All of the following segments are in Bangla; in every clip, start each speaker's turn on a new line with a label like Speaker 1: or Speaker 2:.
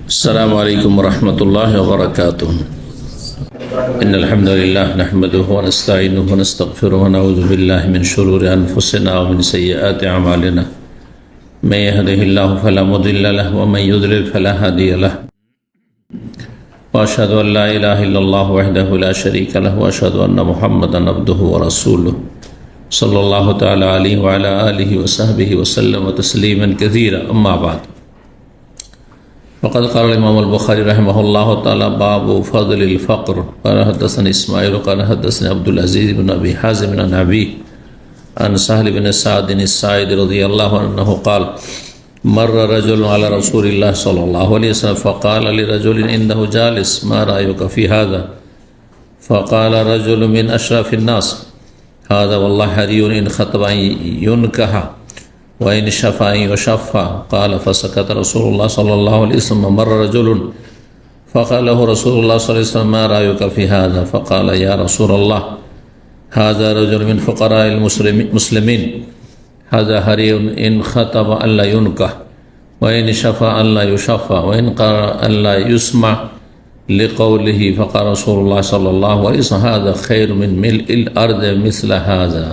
Speaker 1: السلام عليكم ورحمة الله وبركاته. إن الحمد لله نحمده ونستعينه ونستغفره ونعوذ بالله من شرور أنفسنا ومن سيئات أعمالنا. من يهده الله فلا مضل له ومن يضلل فلا هادي له. وأشهد أن لا إله إلا الله وحده لا شريك له وأشهد أن محمدا عبده ورسوله صلى الله تعالى عليه وعلى آله وصحبه وسلم تسليما كثيرا. أما بعد، فقد قال الإمام البخاري رحمه الله تعالى: باب فضل الفقر. قال حدثنا إسماعيل قال حدثنا عبد العزيز بن أبي حازم عن أبيه عن سهل بن سعد الساعدي رضي الله عنه قال: مر رجل على رسول الله صلى الله عليه وسلم فقال لرجل عنده جالس: ما رأيك في هذا؟ فقال رجل من أشرف الناس: هذا والله حري إن خطب أن ينكح وإن شفع أن يشفع. قال: فسكت رسول الله صلى الله عليه وسلم. مر رجل فقال له رسول الله صلى الله عليه وسلم: ما رأيك في هذا؟ فقال: يا رسول الله، هذا رجل من فقراء المسلمين، هذا حري إن خطب أن لا ينكح وإن شفع أن لا يشفع وإن قال أن لا يسمع لقوله. فقال رسول الله صلى الله عليه وسلم: هذا خير من ملء الأرض مثل هذا.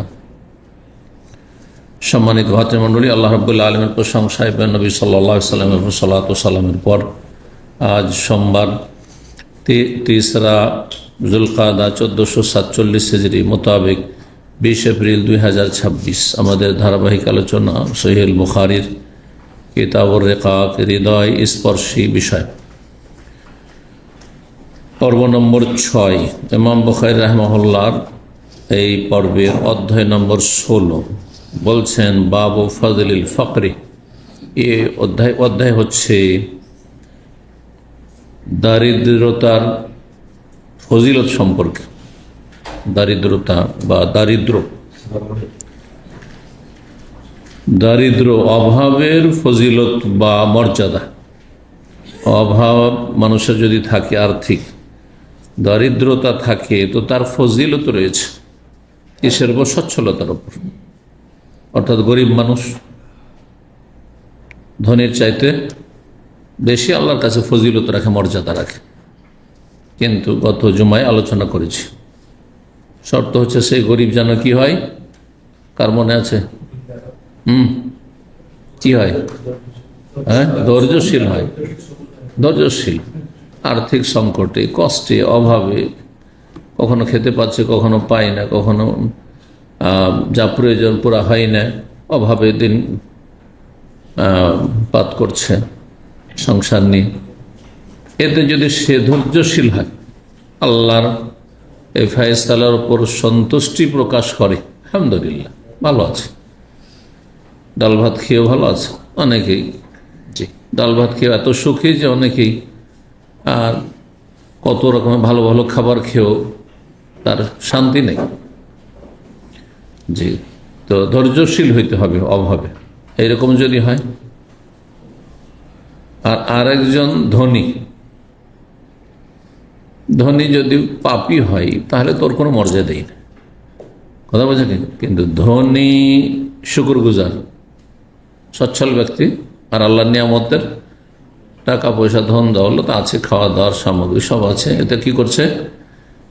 Speaker 1: সম্মানিত ভাতৃমণ্ডলী, আল্লাহ রাব্বুল আলামিনের প্রশংসা এবং নবী সাল্লাল্লাহু আলাইহি ওয়াসাল্লামের উপর সালাত ও সালামের পর আজ সোমবার 3রা যুলকাদা 1447 হিজরি মোতাবেক 20 এপ্রিল 2026 আমাদের ধারাবাহিক আলোচনা সহিহ বুখারীর কিতাবুর রিকাক, হৃদয় স্পর্শী বিষয়, পর্ব নম্বর 6। ইমাম বুখারী রাহিমাহুল্লাহর এই পর্বের অধ্যায় নম্বর 16 বলছেন বাবু ফজলিল ফকরি। এই অধ্যায় হচ্ছে দারিদ্রতার ফজিলত সম্পর্কে। দারিদ্রতা বা দারিদ্র অভাবের ফজিলত বা মর্যাদা। অভাব মানুষের যদি থাকে, আর্থিক দারিদ্রতা থাকে, তো তার ফজিলত রয়েছে কিসের উপর? সচ্ছলতার উপর। অর্থাৎ গরিব মানুষ ধনীর চাইতে বেশি আল্লাহর কাছে ফজিলত রাখে, মর্যাদা রাখে। কিন্তু গত জুমায় আলোচনা করেছি, শর্ত হচ্ছে সেই গরিব যেন কি হয়? কার মনে আছে? কি হয়? হ্যাঁ, ধৈর্যশীল হয়। ধৈর্যশীল। আর্থিক সংকটে, কষ্টে, অভাবে, কখনো খেতে পাচ্ছে, কখনো পায় না, কখনো যা প্রয়োজন পুরা হয় না, অভাবে দিন পাত করছে সংসার নিয়ে। এতে যদি সে ধৈর্যশীল হয়, আল্লাহর এই ফায়সালার উপর সন্তুষ্টি প্রকাশ করে, আলহামদুলিল্লাহ, ভালো আছে। ডাল ভাত খেয়েও ভালো আছে অনেকেই। জি, ডাল ভাত খেয়ে এত সুখী যে অনেকেই আর কত রকমের ভালো ভালো খাবার খেয়েও তার শান্তি নেই। জি, তো ধৈর্যশীল হইতে হবে অভাবে। এইরকম যদি হয়, আর আরেকজন ধনী যদি পাপী হয়, তাহলে তোর কোনো মর্যাদাই নেই। কথা বোঝা? কিন্তু ধনী শুকরগুজার সচ্ছল ব্যক্তি, আর আল্লাহর নিয়ামতের টাকা পয়সা ধন দৌলত আছে, খাওয়া দাওয়ার সামগ্রী সব আছে, এতে কি করছে?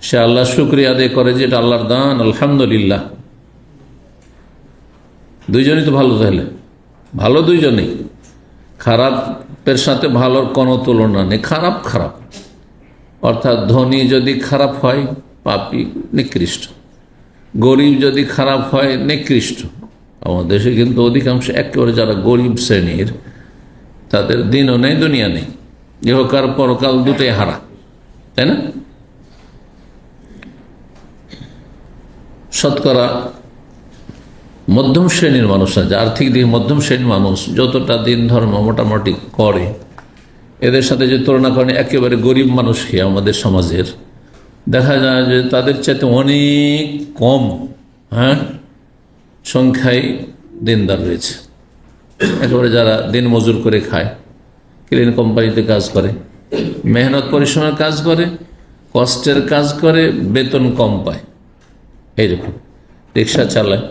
Speaker 1: সে আল্লাহ শুকরিয়া আদায় করে যে এটা আল্লাহর দান, আলহামদুলিল্লাহ। দুইজনই তো ভালো, তাহলে ভালো দুইজনেই। খারাপের সাথে ভালোর কোনো তুলনা নেই। খারাপ খারাপ, অর্থাৎ ধনী যদি খারাপ হয় পাপী, নিকৃষ্ট। গরিব যদি খারাপ হয় নিকৃষ্ট। আমাদের দেশে কিন্তু অধিকাংশ একেবারে যারা গরিব শ্রেণীর, তাদের দিনও নেই, দুনিয়া নেই, ইহকাল পরকাল দুটোই হারা, তাই না? শতকরা মধ্যম শ্রেণীর মানুষ আছে, আর্থিক দিকে মধ্যম শ্রেণীর মানুষ যতটা দিন ধর্ম মোটামুটি করে, এদের সাথে যে তুলনা করেন একেবারে গরিব মানুষকে আমাদের সমাজের, দেখা যায় যে তাদের চাইতে অনেক কম সংখ্যায় দিনদার রয়েছে। একেবারে যারা দিন মজুর করে খায়, ক্লিন কোম্পানিতে কাজ করে, মেহনত পরিশ্রমের কাজ করে, কষ্টের কাজ করে, বেতন কম পায়, এইরকম রিক্সা চালায়,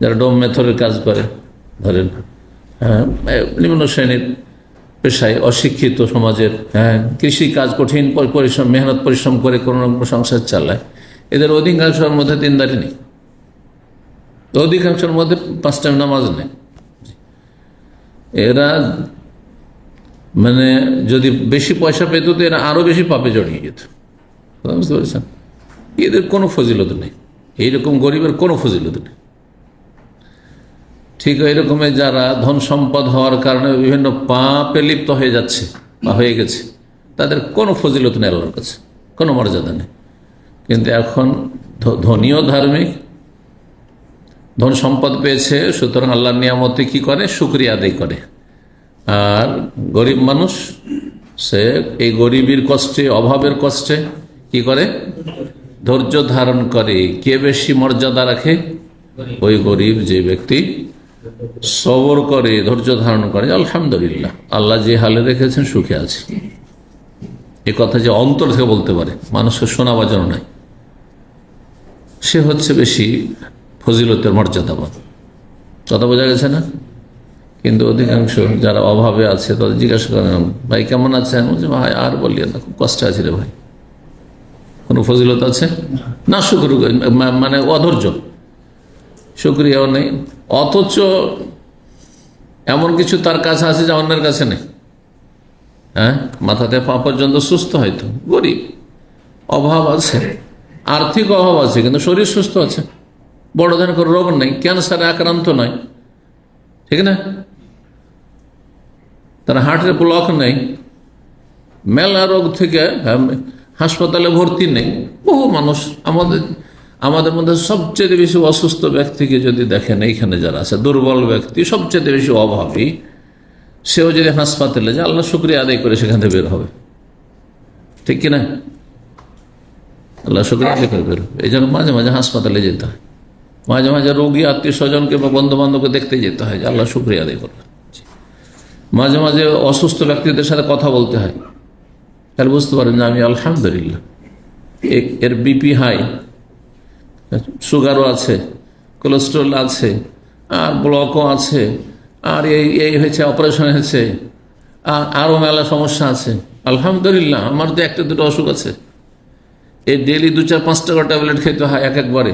Speaker 1: যারা ডোম মেথরের কাজ করে, ধরেন নিম্ন শ্রেণীর পেশায়, অশিক্ষিত সমাজের, কৃষি কাজ কঠিন পরিশ্রম, মেহনত পরিশ্রম করে কোনো সংসার চালায়, এদের অধিকাংশের মধ্যে দিনদারি নেই, অধিকাংশের মধ্যে 5 টাইম নামাজ নেই। এরা মানে যদি বেশি পয়সা পেত তো এরা আরো বেশি পাপে জড়িয়ে যেত। বুঝতে পেরেছেন? এদের কোনো ফজিলত নেই, এইরকম গরিবের কোনো ফজিলত নেই। ঠিক এরকমই যারা ধন সম্পদ হওয়ার কারণে বিভিন্ন পাপে লিপ্ত হয়ে যাচ্ছে বা হয়ে গেছে, তাদের কোনো ফজিলত নেই আল্লাহর কাছে, কোনো মর্যাদা নেই। কিন্তু এখন ধনীও ধার্মিক, ধন সম্পদ পেয়েছে, সুতরাং আল্লাহর নিয়ামতে কি করে? শুকরিয়া আদায় করে। আর গরিব মানুষ, সে এই গরিবের কষ্টে, অভাবের কষ্টে কি করে? ধৈর্য ধারণ করে। কে বেশি মর্যাদা রাখে? ওই গরিব যে ব্যক্তি সবর করে, ধৈর্য ধারণ করে, আলহামদুলিল্লাহ আল্লাহ যে হালে রেখেছেন সুখে আছে, এ কথা যে অন্তর থেকে বলতে পারে, মানুষকে শোনাবার জন্য নয়, সে হচ্ছে বেশি ফজিলতের মর্যাদাবান। কথা বোঝা গেছে না? কিন্তু অধিকাংশ যারা অভাবে আছে তাদের জিজ্ঞাসা করেন, ভাই কেমন আছেন? বলছে, ভাই আর বলিয়ে না, খুব কষ্টে আছে রে ভাই। কোনো ফজিলত আছে না? শুক্র মানে অধৈর্য, শুক্রিয়াও নেই। অথচ এমন কিছু তার কাছে আছে যা অন্যের কাছে নেই। মাথাতে পা পর্যন্ত সুস্থ, হয়তো গরিব, অভাব আছে, আর্থিক অভাব আছে, কিন্তু শরীর সুস্থ আছে, বড় ধরনের কোনো রোগ নেই, ক্যান্সারে আক্রান্ত নয়, ঠিক না? তার হার্টের ব্লক নেই, মেলা রোগ থেকে হাসপাতালে ভর্তি নেই। বহু মানুষ আমাদের মধ্যে সবচেয়ে বেশি অসুস্থ ব্যক্তিকে যদি দেখেন, এইখানে যারা আছে দুর্বল ব্যক্তি, সবচেয়ে বেশি অভাবী, সেও যদি হাসপাতালে যায়, আল্লাহ শুকরিয়া আদায় করে সেখান থেকে বের হবে, ঠিক কিনা? আল্লাহ শুকরিয়া আদায় করে বের হবে। এই জন্য মাঝে মাঝে হাসপাতালে যেতে হয়, মাঝে মাঝে রোগী আত্মীয় স্বজনকে বা বন্ধু বান্ধবকে দেখতে যেতে হয়, যে আল্লাহ শুকরিয়া আদায় করবে। মাঝে মাঝে অসুস্থ ব্যক্তিদের সাথে কথা বলতে হয়, তাহলে বুঝতে পারেন যে আমি আলহামদুলিল্লাহ, এর বিপি হাই, সুগারও আছে, কোলেস্ট্রল আছে, আর ব্লকও আছে, আর এই হয়েছে, অপারেশন হয়েছে, আরও মেলা সমস্যা আছে। আলহামদুলিল্লাহ আমার তো 1-2 অসুখ আছে, এই ডেলি 2-4-5 টাকা ট্যাবলেট খেতে হয় একবারে।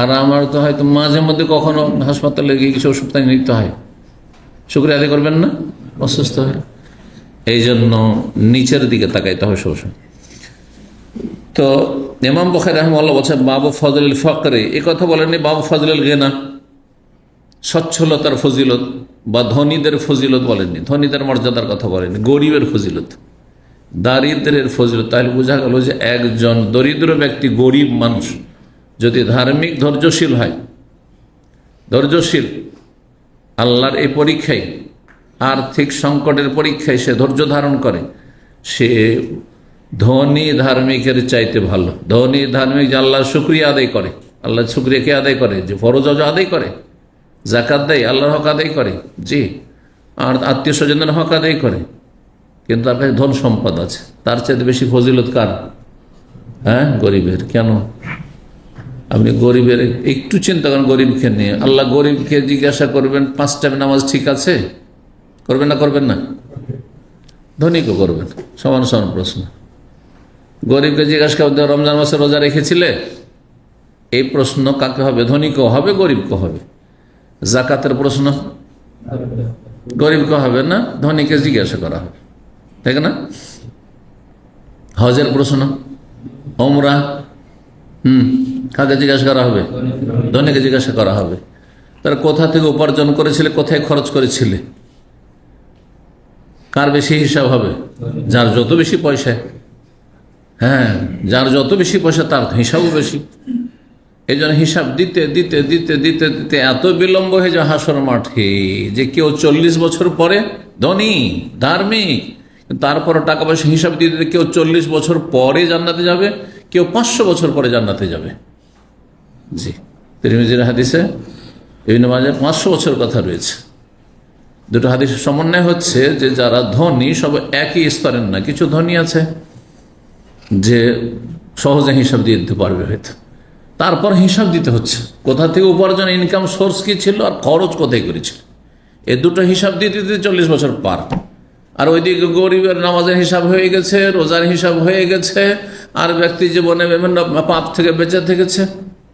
Speaker 1: আর আমার তো হয়তো মাঝে মধ্যে কখনো হাসপাতালে গিয়ে কিছু ওষুধ নিতে হয়। শুকরিয়া আদায় করবেন না অসুস্থ হলে? এই জন্য নিচের দিকে তাকাইতে হয় সবসময়। তো ইমাম বুখারী রাহিমাহুল্লাহ বলছেন, বাবু ফজলুল ফকরে, এ কথা বলেননি বাবু ফজলুল গিনা, সচ্ছলতার ফজিলত বা ধনীদের ফজিলত বলেননি, ধনীদের মর্যাদার কথা বলেননি, গরিবের ফজিলত, দারিদ্রের ফজিলত। তাহলে বোঝা গেল যে একজন দরিদ্র ব্যক্তি, গরিব মানুষ যদি ধার্মিক, ধৈর্যশীল হয়, ধৈর্যশীল, আল্লাহর এই পরীক্ষায়, আর্থিক সংকটের পরীক্ষায় সে ধৈর্য ধারণ করে, সে ধনী ধার্মিকের চাইতে ভালো। ধনী ধার্মিক যে আল্লাহর শুকরিয়া আদায় করে, আল্লাহর শুকরিয়া কে আদায় করে? যে ফরজ আদায় করে, জাকাত দেয়, আল্লাহর হক আদায় করে, জি, আর আত্মীয় স্বজনের হক আদায় করে, কিন্তু তার কাছে ধন সম্পদ আছে, তার চাইতে বেশি ফজিলত কার? গরিবের। কেন? আপনি গরিবের একটু চিন্তা করেন, গরিবকে নিয়ে। আল্লাহ গরিবকে জিজ্ঞাসা করবেন 5 টাইম নামাজ ঠিক আছে? করবেন না? করবেন না? ধনীকে করবেন, সমান সমান প্রশ্ন। গরিবকে জিজ্ঞাসা করবেন রমজান মাসে রোজা রেখেছিলে? এই প্রশ্ন কাকে হবে? ধনীকেও হবে, গরিবকে হবে। জাকাতের প্রশ্ন গরিবকে হবে না, ধনীকে জিজ্ঞাসা করা হবে, ঠিক না? হজের প্রশ্ন, ওমরা, কাকে জিজ্ঞাসা করা হবে? ধনীকে জিজ্ঞাসা করা হবে। তারা কোথা থেকে উপার্জন করেছিলে, কোথায় খরচ করেছিলে, কার বেশি হিসাব হবে? যার যত বেশি পয়সা, যার যত বেশি পয়সা তার হিসাবও বেশি। এই জন্য হিসাব দিতে দিতে দিতে দিতে দিতে এত বিলম্ব হয়ে যায় হাসর মাঠে, যে কেউ 40 বছর পরে ধনী ধার্মিক, তারপরে টাকা পয়সা হিসাব দিতে দিতে কেউ 40 বছর পরে জান্নাতে যাবে, কেউ 500 বছর পরে জান্নাতে যাবে। জি, তিরমিজির হাদিসে, ইবনে মাজাহ 500 বছর কথা রয়েছে। দুটো হাদিসের সমন্বয় হচ্ছে যে যারা ধনী সব একই স্তরের না, কিছু ধনী আছে যে সহজে হিসাব দিয়ে দিতে পারবে হয়তো, তারপর হিসাব দিতে হচ্ছে কোথা থেকে উপার্জন, ইনকাম সোর্স কি ছিল, আর খরচ কোথায় করেছিল, এ দুটো হিসাব দিতে দিতে 40 বছর পার। আর ওইদিকে গরিবের নামাজের হিসাব হয়ে গেছে, রোজার হিসাব হয়ে গেছে, আর ব্যক্তি জীবনে বিভিন্ন পাপ থেকে বেঁচে থেকেছে,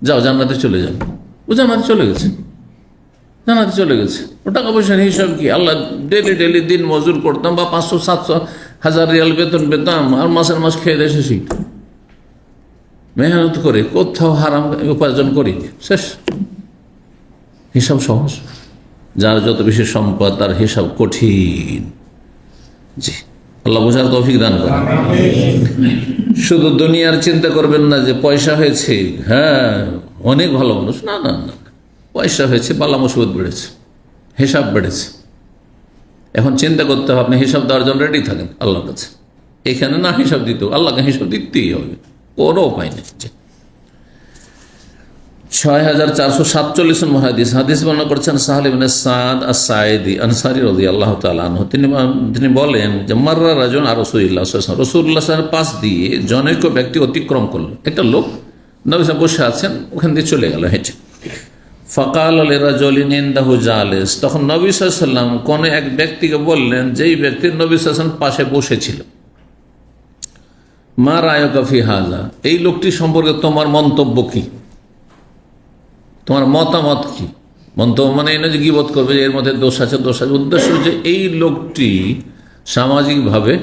Speaker 1: যাও জান্নাতে চলে যান। ও জান্নাতে চলে গেছে, জান্নাতে চলে গেছে। ও টাকা পয়সার হিসাব কি? আল্লাহ ডেলি ডেলি দিন মজুর করতাম, বা 500, 700, 1000 রিয়াল বেতন পেতাম, আর মাসের মাস খেয়ে দেয় শেষই, মেহনত করে কোথাও হারাম উপার্জন করি, শেষ। হিসাব সহজ, যার যত বেশি সম্পদ তার হিসাব কঠিন। জি, আল্লাহ বোঝার তৌফিক দান করেন। শুধু দুনিয়ার চিন্তা করবেন না যে পয়সা হয়েছে, হ্যাঁ অনেক ভালো মানুষ, না না না, পয়সা হয়েছে, বালা মুসিবত বেড়েছে, হিসাব বেড়েছে। এখন চিন্তা করতে হবে, আপনি হিসাব দেওয়ার জন্য রেডি থাকেন আল্লাহর কাছে। এখানে না হিসাব দিতেও আল্লাহকে হিসাব দিতেই হবে, কোনো উপায় নেই। 6447 নম্বর হাদিস। হাদিস বর্ণনা করছেন সাহল ইবনে সাদ আস-সাঈদী আনসারী রাদিয়াল্লাহু তাআলা আনহু। তিনি বলেন যে মাররা রাজুল আর রাসূলুল্লাহ সাল্লাল্লাহু আলাইহি ওয়াসাল্লাম, রাসূলুল্লাহ সাল্লাল্লাহু আলাইহি ওয়াসাল্লাম পাশ দিয়ে জনৈক ব্যক্তি অতিক্রম করলো। একটা লোক নবী সাল্লাল্লাহু বসে আছেন, ওখান দিয়ে চলে গেল হেঁটে। ফাকাল লিরাজুলিন ইনদাহু জালিস, তখন নবী সাল্লাল্লাহু আলাইহি ওয়াসাল্লাম কোন এক ব্যক্তিকে বললেন, যেই ব্যক্তি নবী সাল্লাল্লাহু আলাইহি ওয়াসাল্লাম পাশে বসেছিল, মা রায়ুকা ফি হাযা, এই লোকটি সম্পর্কে তোমার মন্তব্য কি, তোমার মতামত কি? মন্তব্য মানে এই না যে গীবত করবে, এর মধ্যে দোষ আছে, দোষ আছে। উদ্দেশ্য যে এই লোকটি সামাজিকভাবে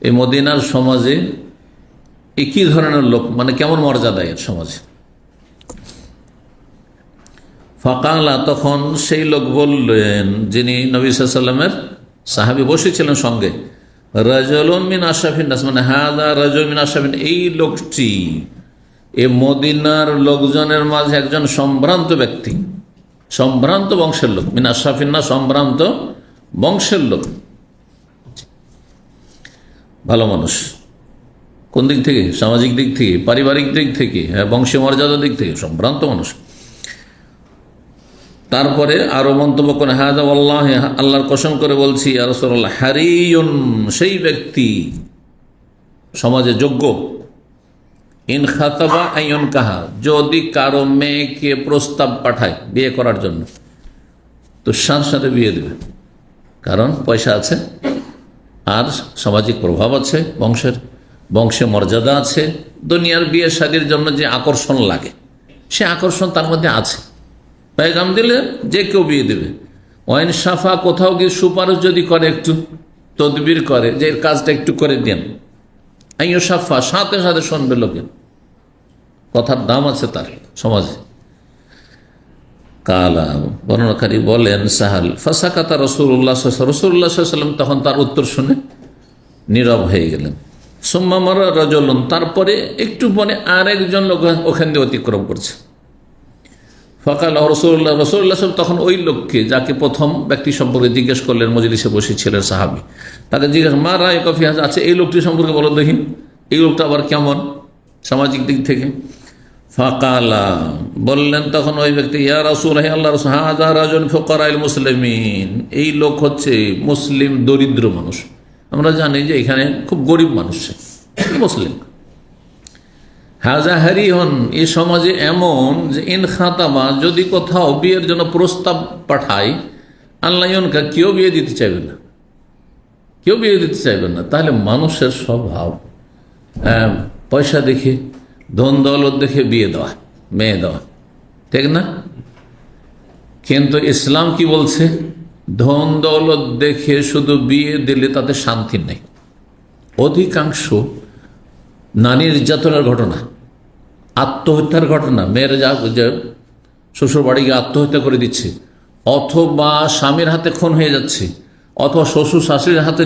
Speaker 1: এই মদিনার সমাজে কি ধরনের লোক, মানে কেমন মর্যাদা এর সমাজে। ফাকালা, তখন সেই লোক বললেন, যিনি নবী সাল্লাল্লাহু আলাইহি ওয়াসাল্লামের সাহাবী বসেছিলেন সঙ্গে, রাজুলুন মিন আশরাফিন নাস, মানে হাযা রাজুলুন মিন আশরাফিন, এই লোকটি এ মদিনার লোকজনের মাঝে একজন সম্ভ্রান্ত ব্যক্তি, সম্ভ্রান্ত বংশের লোক। মিন আশরাফিন নাস, সম্ভ্রান্ত বংশের লোক, ভালো মানুষ। কোন দিক থেকে? সামাজিক দিক থেকে, পারিবারিক দিক থেকে, হ্যাঁ, বংশীয় মর্যাদার দিক থেকে সম্ভ্রান্ত মানুষ। তারপরে আরো মন্তব্য করে, হাযা ওয়াল্লাহি, আল্লাহর কসম করে বলছি ইয়া রাসূলুল্লাহ, হারিয়ুন, সেই ব্যক্তি সমাজে যোগ্য, ইন খাতাবা আইয়ুন কাহা, যদি কারো মেয়েকে প্রস্তাব পাঠায় বিয়ে করার জন্য, তো সাথে সাথে বিয়ে দেবে, কারণ পয়সা আছে, আর সামাজিক প্রভাব আছে, বংশে মর্যাদা আছে। দুনিয়ার বিয়ে শাদীর জন্য যে আকর্ষণ লাগে, সে আকর্ষণ তার মধ্যে আছে। পেগাম দিলে যে কেউ বিয়ে দেবে। ওয়াইন সাফা, কোথাও গিয়ে সুপারিশ যদি করে, একটু তদবির করে যে এর কাজটা একটু করে দেন, আইয়ো সাফা, সাথে সাথে শুনবে লোকে, কথার দাম আছে তার সমাজে। কালা, বর্ণনাকারী বলেন সাহাল, ফাসাকাতা রাসূলুল্লাহ সাল্লাল্লাহু আলাইহি ওয়াসাল্লাম, তখন তার উত্তর শুনে নীরব হয়ে গেলেন। সুম্মা মাররা রাজুলুন, তারপরে একটু পরে আরেকজন লোক ওখান দিয়ে অতিক্রম করছে। ফাকাল রাসূলুল্লাহ তখন ওই লোককে, যাকে প্রথম ব্যক্তি সম্পর্কে জিজ্ঞেস করলেন, মজলিসে বসেছিলেন সাহাবী, তাকে জিজ্ঞেস, মা রায়ুকা ফি হাযা, আছে এই লোকটি সম্পর্কে বলো দেখি, এই লোকটা আবার কেমন সামাজিক দিক থেকে। ফাকালা, বললেন তখন ওই ব্যক্তি, ইয়া রাসূলুল্লাহ, আল্লাহর রাসূল, হাযা রাজুল ফুকারাইল মুসলিমিন, এই লোক হচ্ছে মুসলিম দরিদ্র মানুষ। আমরা জানি যে এখানে খুব গরিব মানুষ মুসলিম। হাজা হারিহন, এই সমাজে এমন যে ইন খাতাবা, যদি কোথাও বিয়ের জন্য প্রস্তাব পাঠায়, আল্লাহনকা, কেউ বিয়ে দিতে চাইবে না, কেউ বিয়ে দিতে চাইবে না। তাহলে মানুষের স্বভাব পয়সা দেখে, ধন দৌলত দেখে বিয়ে দেওয়া, মেয়ে দেওয়া, ঠিক না? কিন্তু ইসলাম কি বলছে? ধন দৌলত দেখে শুধু বিয়ে দিলে তাতে শান্তি নেই। অধিকাংশ নারী নির্যাতনের ঘটনা, আত্মহত্যার ঘটনা, মেয়েরা যা শ্বশুর বাড়ি গিয়ে আত্মহত্যা করে দিচ্ছে, অথবা স্বামীর হাতে খুন হয়ে যাচ্ছে, অথবা শ্বশুর শাশুড়ির হাতে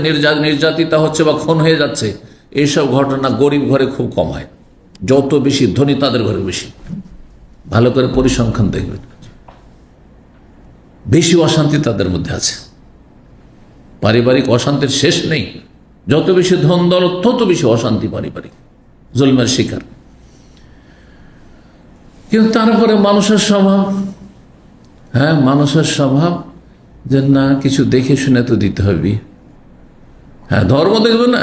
Speaker 1: নির্যাতিতা হচ্ছে বা খুন হয়ে যাচ্ছে, এইসব ঘটনা গরিব ঘরে খুব কম হয়। যত বেশি ধনী তাদের ঘরে বেশি। ভালো করে পরিসংখ্যান দেখবেন, বেশি অশান্তি তাদের মধ্যে আছে, পারিবারিক অশান্তির শেষ নেই। যত বেশি ধন দৌলত তত বেশি অশান্তি, পারিবারিক জুলমের শিকার। কিন্তু তারপরে মানুষের স্বভাব, হ্যাঁ, মানুষের স্বভাব যে না, কিছু দেখে শুনে তো দিতে হবে। হ্যাঁ, ধর্ম দেখবে না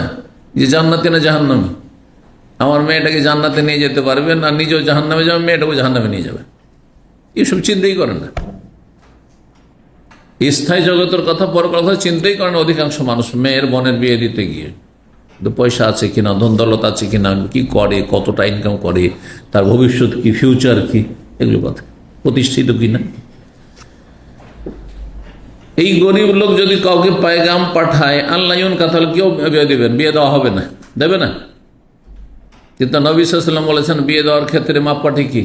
Speaker 1: যে জান্নাতে না জাহান্নামে, আমার মেয়েটাকে জান্নাতে নিয়ে যেতে পারবে না, নিজেও জাহান্নামে যাবে, মেয়েটাকে জাহান্নামে নিয়ে যাবে, এসব চিন্তাই করে না। স্থায়ী জগতের কথা পরকালের কথা চিন্তাই করে না অধিকাংশ মানুষ। মেয়ের বোনের বিয়ে দিতে গিয়ে পয়সা আছে কিনা, ধন দৌলত আছে কিনা, কি করে, কতটা ইনকাম করে, তার ভবিষ্যৎ কি, ফিউচার কি, এগুলো কথা, প্রতিষ্ঠিত কিনা। এই গরিব লোক যদি কাউকে পায়গাম পাঠায় আল্লাহ তাহলে কেউ বিয়ে দেবেন, বিয়ে দেওয়া হবে না, দেবে না। কিন্তু নবী সাল্লাল্লাহু আলাইহি ওয়াসাল্লাম বলেছেন বিয়ে দেওয়ার ক্ষেত্রে মাপকাঠি কি?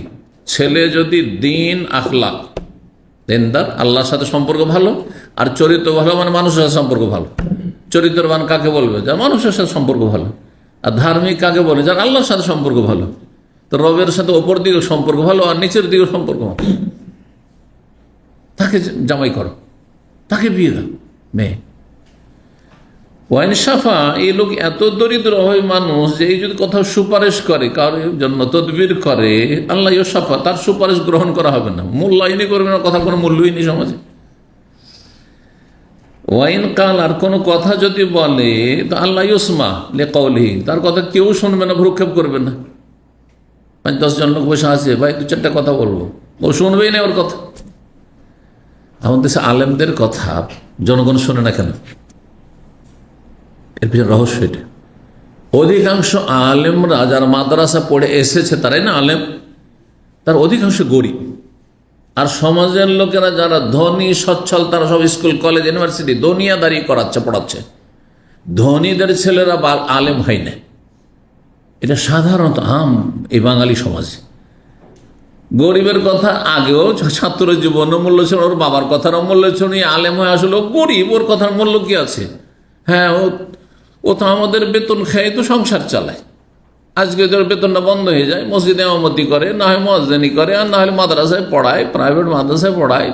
Speaker 1: ছেলে যদি দিন আখলাক, দিনদার, আল্লাহর সাথে সম্পর্ক ভালো, আর চরিত্র ভালো, মানে মানুষের সাথে সম্পর্ক ভালো। চরিত্রবান কাকে বলবে? যার মানুষের সাথে সম্পর্ক ভালো। আর ধার্মিক কাকে বলে? যার আল্লাহর সাথে সম্পর্ক ভালো। তো রবের সাথে ওপর দিকে সম্পর্ক ভালো আর নিচের দিকে সম্পর্ক ভালো, তাকে জামাই করো, তাকে বিয়ে দাও মেয়ে। ওয়াইন সাফা, এই লোক এত দরিদ্র হয় মানুষ যে এই যদি কোথাও সুপারিশ করে, কারোর জন্য তদবির করে, আল্লাহ সাফা, তার সুপারিশ গ্রহণ করা হবে না, মূল্যায়নই করবে না, কথা কোনো মূল্যই নেই সমাজে। ওয়াইন কাল, আর কোনো কথা যদি বলে তো আল্লাহ ইউসমা লে কওলিহি, তার কথা কেউ শুনবে না, ভ্রুক্ষেপ করবে না। 5-10 জন লোক বসে আছে, ভাই 2-4টা কথা বলবো, ও শুনবেই না ওর কথা। আমাদের দেশে আলেমদের কথা জনগণ শোনে না কেন? এর পিছনে রহস্য এটা। অধিকাংশ আলেমরা যারা মাদ্রাসা পড়ে এসেছে তারাই না আলেম, তার অধিকাংশ গরিব। আর সমাজের লোকেরা যারা ধনী সচ্ছল, তারা সব স্কুল কলেজ ইউনিভার্সিটি দুনিয়াদারি করাচ্ছে, পড়াচ্ছে। ধনীদের ছেলেরা আলেম হয় না, এটা সাধারণত এই বাঙালি সমাজে। গরিবের কথা আগেও ছাত্র জীবনের মূল্য ছিল, ওর বাবার কথার মূল্য ছিল, আলেম হয়ে আসলে গরিব, ওর কথার মূল্য কি আছে? হ্যাঁ, ও তো আমাদের বেতন খেয়ে তো সংসার চালায়। আজকে তোর বেতনটা বন্ধ হয়ে যায়, মসজিদে ইমামতি করে, না হয় মুয়াজ্জিনি করে, আর না হলে মাদ্রাসায় পড়ায়, প্রাইভেট মাদ্রাসায় পড়ায়,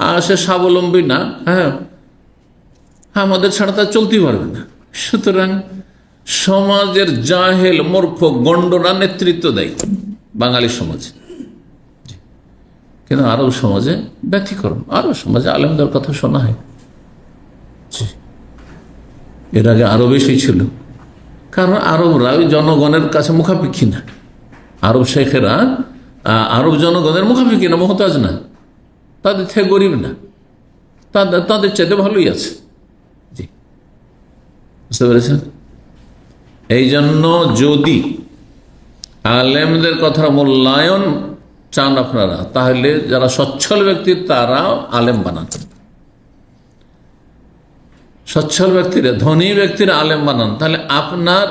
Speaker 1: আর সে স্বাবলম্বী না। হ্যাঁ, আমাদের ছাড়া তা চলতেই পারবে না। সুতরাং সমাজের জাহেল মূর্খ গণ্ডরা নেতৃত্ব দেয় বাঙালি সমাজে। কিন্তু আরব সমাজে ব্যতিক্রম, আরব সমাজে আলেমদের কথা শোনা হয়। এর আগে আরো বেশি ছিল, কারণ আরবরা ওই জনগণের কাছে মুখাপেক্ষী না। আরব শেখেরা আরব জনগণের মুখাপেক্ষী না, মহতাজ না, তাদের থেকে গরিব না, তাদের চাইতে ভালোই আছে। জি, বুঝতে পেরেছেন? এই জন্য যদি আলেমদের কথা মূল্যায়ন চান আপনারা, তাহলে যারা সচ্ছল ব্যক্তি তারা আলেম বানান, সচ্ছল ব্যক্তিরা, ধনী ব্যক্তিরা আলেম বানান, তাহলে আপনার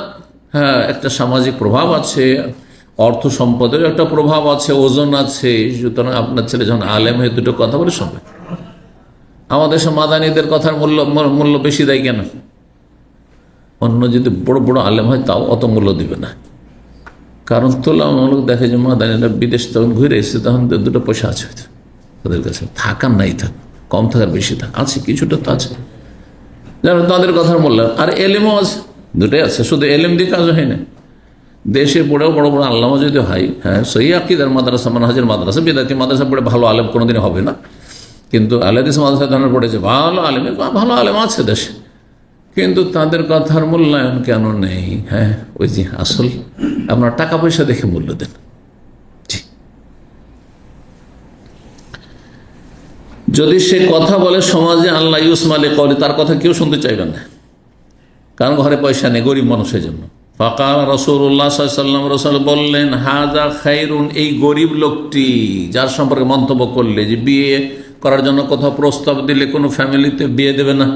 Speaker 1: একটা সামাজিক প্রভাব আছে, অর্থ সম্পদের একটা প্রভাব আছে, ওজন আছে। সুতরাং আপনার ছেলে যখন আলেম হয়ে দুটো কথা বলে শুনবে। আমাদের সব মাদানীদের কথার মূল্য বেশি দেয় কেন? অন্য যদি বড় বড় আলেম হয় তাও অত মূল্য দিবে না, কারণ তুলনামূলক দেখে যে মাদানীরা বিদেশ তখন ঘুরে এসেছে, তখন দুটো পয়সা আছে ওদের কাছে, থাকার নাই, থাক কম থাকার বেশি থাক আছে, কিছুটা তো আছে, যেন তাদের কথার মূল্য। আর এলেমও আছে, দুটোই আছে, শুধু এলেম দিয়ে কাজ হয় না। দেশে পড়েও বড় বড় আল্লামা যদি হয়, হ্যাঁ, সেই আকিদার মাদ্রাসা, মানহাজের মাদ্রাসা, বেদাতি মাদ্রাসা পড়ে ভালো আলেম কোনোদিন হবে না। কিন্তু আহলেদিস মাদ্রাসা ধরনের পড়েছে ভালো আলেম, ভালো আলেম আছে দেশে, কিন্তু তাদের কথার মূল্যায়ন কেন নেই? হ্যাঁ, ওই যে আসল আপনার টাকা পয়সা দেখে মূল্য দেন। যদি সে কথা বলে সমাজে আল্লাহ ইউসমালে করে, তার কথা কেউ শুনতে চাইবেন না, কারণ ঘরে পয়সা নেই, গরিব মানুষের জন্য। ফাকাল রাসূলুল্লাহ সাল্লাল্লাহু আলাইহি ওয়াসাল্লাম, রাসূল বললেন, হাযা খায়রুন, এই গরিব লোকটি যার সম্পর্কে মন্তব্য করলে যে বিয়ে করার জন্য কোথাও প্রস্তাব দিলে কোনো ফ্যামিলিতে বিয়ে দেবে না,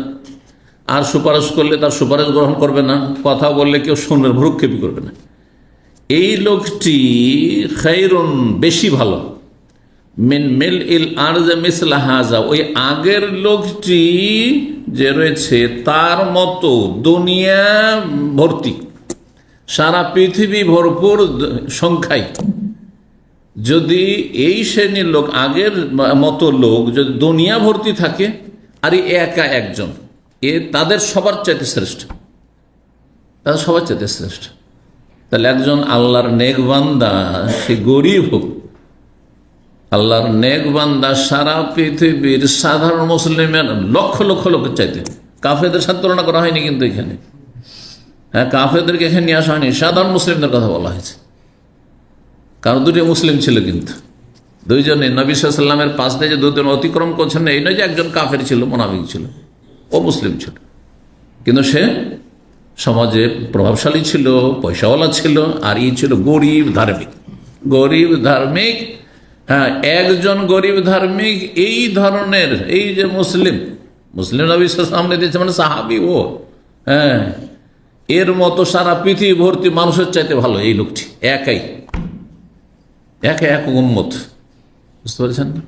Speaker 1: আর সুপারিশ করলে তার সুপারিশ গ্রহণ করবে না, কথা বললে কেউ শুনবে, ভ্রুক্ষেপই করবে না, এই লোকটি খায়রুন, বেশি ভালো, মিন মিল ইল আরজ মিসলা হাজা, ওই আগের লোকটি যে রয়েছে তার মতো দুনিয়া ভর্তি, সারা পৃথিবী ভরপুর সংখ্যায় যদি এই শ্রেণীর লোক, আগের মতো লোক যদি দুনিয়া ভর্তি থাকে, আর একা একজন, তাদের সবার চাইতে শ্রেষ্ঠ, তাদের সবার চাইতে শ্রেষ্ঠ। তাহলে একজন আল্লাহর নেক বান্দা, সে গরিব হোক, আল্লাহর নেক বান্দা সারা পৃথিবীর সাধারণ মুসলিমের লক্ষ লক্ষ লোকের চাইতে, কাফেরদের সাথে তুলনা করা হয়নি কিন্তু এখানে, হ্যাঁ, কাফেরদেরকে এখানে নিয়ে আসা হয়নি, সাধারণ মুসলিমদের কথা বলা হয়েছে, কারণ দুটি মুসলিম ছিল কিন্তু দুইজনে নবী সাল্লাল্লাহু আলাইহি ওয়াসাল্লামের পাশ দিয়ে যে দুজন অতিক্রম করছেন, এই নয় যে একজন কাফের ছিল, মুনাফিক ছিল, ও মুসলিম ছিল, কিন্তু সে সমাজে প্রভাবশালী ছিল, পয়সাওয়ালা ছিল, আর ই ছিল গরিব ধার্মিক। গরিব ধার্মিক, হ্যাঁ, একজন গরিব ধার্মিক এই ধরনের, এই যে মুসলিম নবী সামনে দিয়েছে, মানে সাহাবি ও, হ্যাঁ, এর মতো সারা পৃথিবী ভর্তি মানুষের চাইতে ভালো এই লোকটি, একাই এক উম্মত। বুঝতে পেরেছেন না?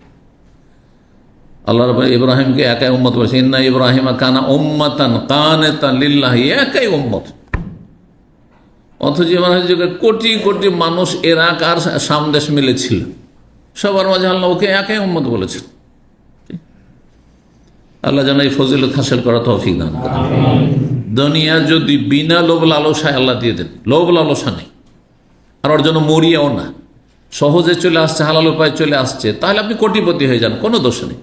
Speaker 1: আল্লাহ রাব্বুল ইব্রাহিমকে একাই উম্মত বলেছে, ইন্না ইব্রাহিম কানা উম্মাতান কানিতান লিল্লাহি, একাই উম্মত। অথচ ইব্রাহিমের যুগে কোটি কোটি মানুষ ইরাক আর শাম দেশ মিলেছিল, সবার মাঝে আল্লাহ ওকে একাই উম্মত বলেছেন। আল্লাহ যেন এই ফজিলত হাসিল করা তৌফিক দান করেন। দুনিয়া যদি বিনা লোভ লালসায় আল্লাহ দিয়ে দেন, লোভ লালসা নেই, আর ওর জন্য মরিয়াও না, সহজে চলে আসছে, হালাল উপায় চলে আসছে, তাহলে আপনি কোটিপতি হয়ে যান, কোনো দোষ নেই।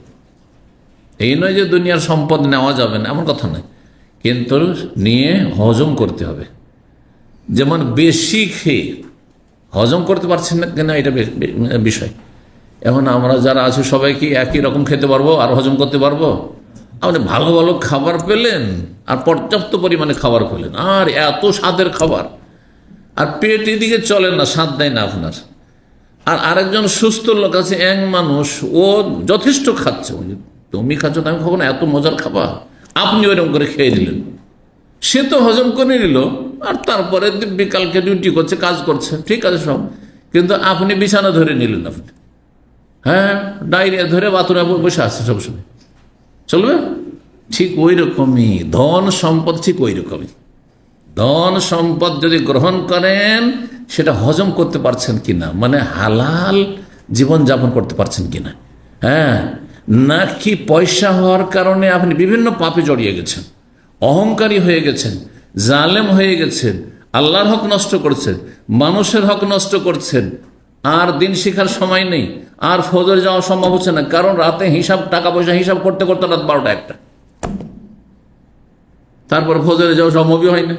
Speaker 1: এই নয় যে দুনিয়ার সম্পদ নেওয়া যাবে না, এমন কথা নয়, কিন্তু নিয়ে হজম করতে হবে। যেমন বেশি খেয়ে হজম করতে পারছেন না কেন, এটা বিষয়। এখন আমরা যারা আছি সবাই কি একই রকম খেতে পারবো আর হজম করতে পারবো? আপনি ভালো ভালো খাবার পেলেন, আর পর্যাপ্ত পরিমাণে খাবার পেলেন, আর এত স্বাদের খাবার, আর পেট এদিকে চলেন না, স্বাদ দেয় না আপনার। আর আরেকজন সুস্থ লোক আছে, এক মানুষ, ও যথেষ্ট খাচ্ছে, তুমি খাচ্ছ, আমি খাবো না, এত মজার খাবার, আপনি ওইরকম করে খেয়ে দিলেন, সে তো হজম করে নিল, আর তারপরে বিকালকে ডিউটি করছে, কাজ করছে, ঠিক আছে সব, কিন্তু আপনি বিছানা ধরে নিলেন, আপনি, হ্যাঁ, ডায়রিয়া ধরে বাথরুমে বসে আছে সবসময়, চলবে? ঠিক ওই রকমই ধন সম্পদ, ঠিক ওই রকমই ধন সম্পদ যদি গ্রহণ করেন, সেটা হজম করতে পারছেন কিনা, মানে হালাল জীবন যাপন করতে পারছেন কিনা, হ্যাঁ, নাকি পয়সা হওয়ার কারণে আপনি বিভিন্ন পাপে জড়িয়ে গেছেন, অহংকারী হয়ে গেছেন, জালেম হয়ে গেছেন, আল্লাহর হক নষ্ট করছেন, মানুষের হক নষ্ট করছেন, আর দিন শিখার সময় নেই, আর ফজর যাওয়া সম্ভব হচ্ছে না, কারণ রাতে হিসাব, টাকা পয়সা হিসাব করতে করতে রাত 12টা 1টা, তারপর ফজরে যাওয়া সম্ভবই হয় না।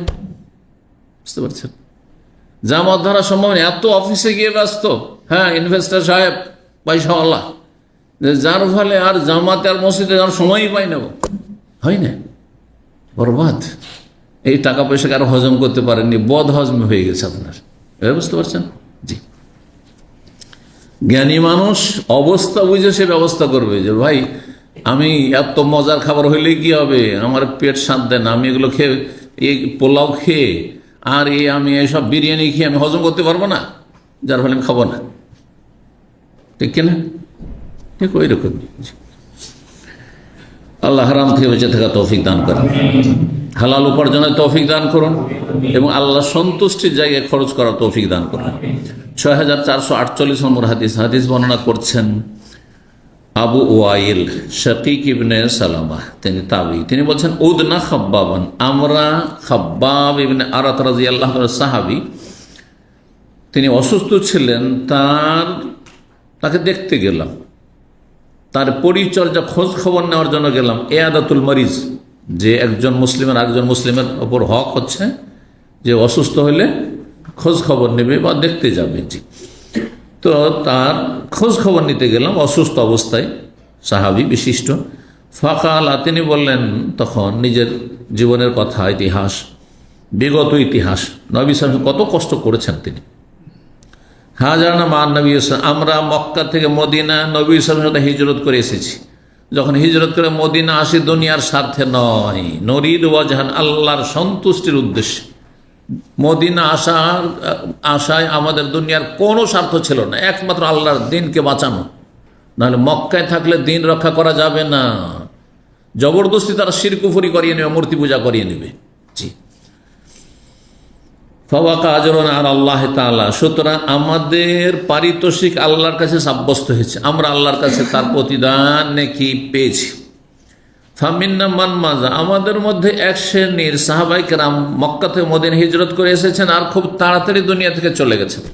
Speaker 1: বুঝতে পারছেন? জামাত ধরা সম্ভব নেই, এত অফিসে গিয়ে ব্যস্ত, হ্যাঁ, ইনভেস্টার সাহেব পয়সাওয়ালা, যার ফলে আর জামাতে আর মসজিদে যাওয়ার সময়ই পাই না, হয় না, বরবাদ। এই টাকা পয়সাকে আর হজম করতে পারেননি, বদ হজম হয়ে গেছে আপনার, বুঝতে পারছেন? জি, জ্ঞানী মানুষ অবস্থা বুঝে সে ব্যবস্থা করবে, যে ভাই আমি এত মজার খাবার হইলে কি হবে, আমার পেট শান্ত দেয় না, আমি এগুলো খেয়ে, এই পোলাও খেয়ে, আর আমি এইসব বিরিয়ানি খেয়ে আমি হজম করতে পারবো না, যার ফলে আমি খাবো না, ঠিক কিনা? ঠিক ওই রকম। আল্লাহ হারাম থেকে বেঁচে থাকা তৌফিক দান করুন, হালাল উপার্জনের তৌফিক দান করুন, এবং আল্লাহ সন্তুষ্টির জায়গায় খরচ করার তৌফিক দান করুন। 6448 নম্বর হাদিস বর্ণনা করছেন আবু ওয়াইল শাকিক ইবনে সালামা, তিনি তাবি, তিনি বলছেন, উদনা খাব্বাবান, আমরা খাব্বাব ইবনে আরাত রাদিয়াল্লাহু তাআলা সাহাবী, তিনি অসুস্থ ছিলেন, তাকে দেখতে গেলাম, তার পরিচর্যা খোঁজ খবর নেওয়ার জন্য গেলাম। ইয়াদাতুল মরিজ, যে একজন মুসলিমের আরেকজন মুসলিমের ওপর হক হচ্ছে যে অসুস্থ হলে খোঁজ খবর নেবে বা দেখতে যাবে। জি, তো তার খোঁজ খবর নিতে গেলাম অসুস্থ অবস্থায়, সাহাবী বিশিষ্ট। ফাকালা, তিনি বললেন তখন নিজের জীবনের কথা, ইতিহাস, বিগত ইতিহাস, নবী সাল্লাল্লাহু আলাইহি ওয়াসাল্লাম কত কষ্ট করেছেন তিনি। হাজারানা মান নবী, আমরা মক্কা থেকে মদিনা নবী সাল্লাল্লাহু আলাইহি ওয়াসাল্লাম হিজরত করে এসেছি। যখন হিজরত করে মদিনা আসি, দুনিয়ার স্বার্থে নয়, নরিদ ওয়াজহান, আল্লাহর সন্তুষ্টির উদ্দেশ্যে। মদিনা আশায় আমাদের দুনিয়ার কোনো স্বার্থ ছিল না, একমাত্র আল্লাহর দিনকে বাঁচানো, নাহলে মক্কায় থাকলে দিন রক্ষা করা যাবে না, জবরদস্তি তারা শিরক কুফরি করিয়ে নেবে, মূর্তি পূজা করিয়ে নেবে। জি, ফাওয়াকা আজরুনা আলা আল্লাহ তাআলা, সুতরাং আমাদের পারিতোষিক আল্লাহর কাছে সাব্যস্ত হয়েছে, আমরা আল্লাহর কাছে তার প্রতিদান নেকি পেয়েছি। ফামিন্না মান মাজা, আমাদের মধ্যে এক শ্রেণীর সাহাবায়ে কেরাম মক্কা থেকে মদিনা হিজরত করে এসেছেন, আর খুব তাড়াতাড়ি দুনিয়া থেকে চলে গেছেন,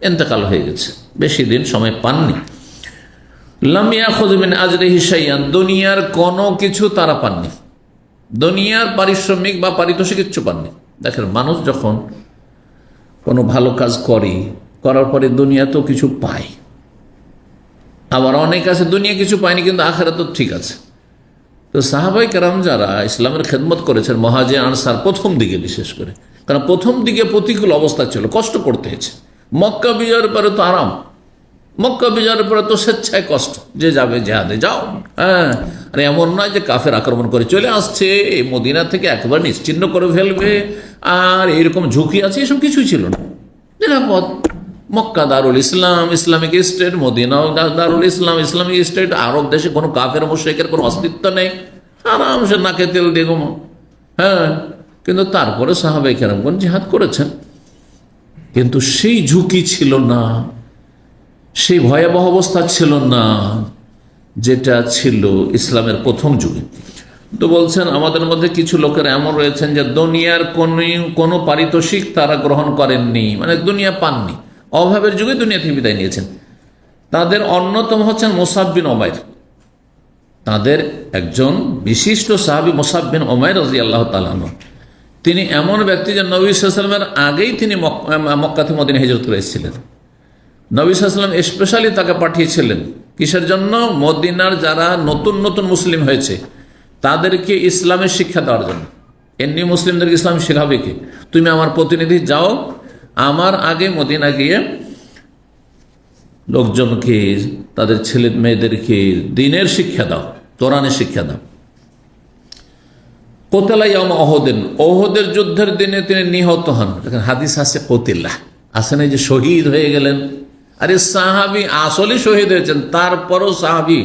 Speaker 1: ইন্তেকাল হয়ে গেছে, বেশি দিন সময় পাননি। লাম ইয়াখুযু মিন আজরিহি শাইআন, দুনিয়ার কোনো কিছু তারা পাননি, দুনিয়ার পারিশ্রমিক বা পারিতোষিক কিচ্ছু পাননি। দেখেন, মানুষ যখন কোনো ভালো কাজ করে করার পরে দুনিয়া তো কিছু পায়, আবার অনেক আছে দুনিয়া কিছু পায়নি কিন্তু আখেরাত তো ঠিক আছে। তো সাহাবাই কেরাম যারা ইসলামের খেদমত করেছেন, মুহাজির আনসার, প্রথম দিকে বিশেষ করে, কারণ প্রথম দিকে প্রতিকূল অবস্থা ছিল, কষ্ট করতে হয়েছে। মক্কা বিজয়ের পরে তো আরাম, মক্কা বিজয়ের পরে তো স্বেচ্ছায় কষ্ট, যে যাবে জেহাদে যাও। হ্যাঁ, আর এমন নয় যে কাফের আক্রমণ করে চলে আসছে, এই মদিনা থেকে একবার নিশ্চিহ্ন করে ফেলবে, আর এরকম ঝুঁকি আছে, এসব কিছুই ছিল না। নিরাপদ মক্কা দারুল ইসলাম, ইসলামিক স্টেট, মদিনাও দারুল ইসলাম, ইসলামিক স্টেট। আরব দেশে কোনো কাফের মুশরিকের কোনো অস্তিত্ব নেই, আরামসে নাকে তেল দিয়ে ঘুমো। হ্যাঁ, কিন্তু তারপরে সাহাবায়ে কেরামগণ জিহাদ করেছেন, কিন্তু সেই ঝুঁকি ছিল না, সেই ভয়াবহ অবস্থা ছিল না যেটা ছিল ইসলামের প্রথম যুগে। তো বলছেন আমাদের মধ্যে কিছু লোকের এমন রয়েছেন যে দুনিয়ার কোনো পারিতোষিক তারা গ্রহণ করেননি, মানে দুনিয়া পাননি, অভাবের যুগে দুনিয়া থেকে বিদায় নিয়েছেন। তাদের অন্যতম হচ্ছেন মুসাব বিন উমাইর। তাদের একজন বিশিষ্ট সাহাবী মুসাব বিন উমাইর রাদিয়াল্লাহু তাআলা আনহু, তিনি এমন ব্যক্তি যে নবী সাল্লাল্লাহু আলাইহি ওয়াসাল্লামের আগেই তিনি মক্কা থেকে মদিনা হিজরত করে এসেছিলেন। নবী সাল্লাল্লাহু আলাইহি ওয়াসাল্লাম স্পেশালি তাকে পাঠিয়েছিলেন কিসের জন্য? মদিনার যারা নতুন নতুন মুসলিম হয়েছে তাদেরকে ইসলামের শিক্ষা দেওয়ার জন্য। এমনি মুসলিমদেরকে ইসলাম শেখাবে কি? তুমি আমার প্রতিনিধি, যাও আমার আগে মদিনা গিয়ে লোকজনকে, তাদের ছেলে মেয়েদেরকে দিনের শিক্ষা দাও, কোরআনের শিক্ষা দাও। কোতেলা ইয়াউম ওহদিন, ওহদের যুদ্ধের দিনে তিনি নিহত হন। হাদিস আছে কোতিল্লাহ, আসে না যে শহীদ হয়ে গেলেন। আরে সাহাবী আসলে শহীদ হয়েছেন, তারপরও সাহাবী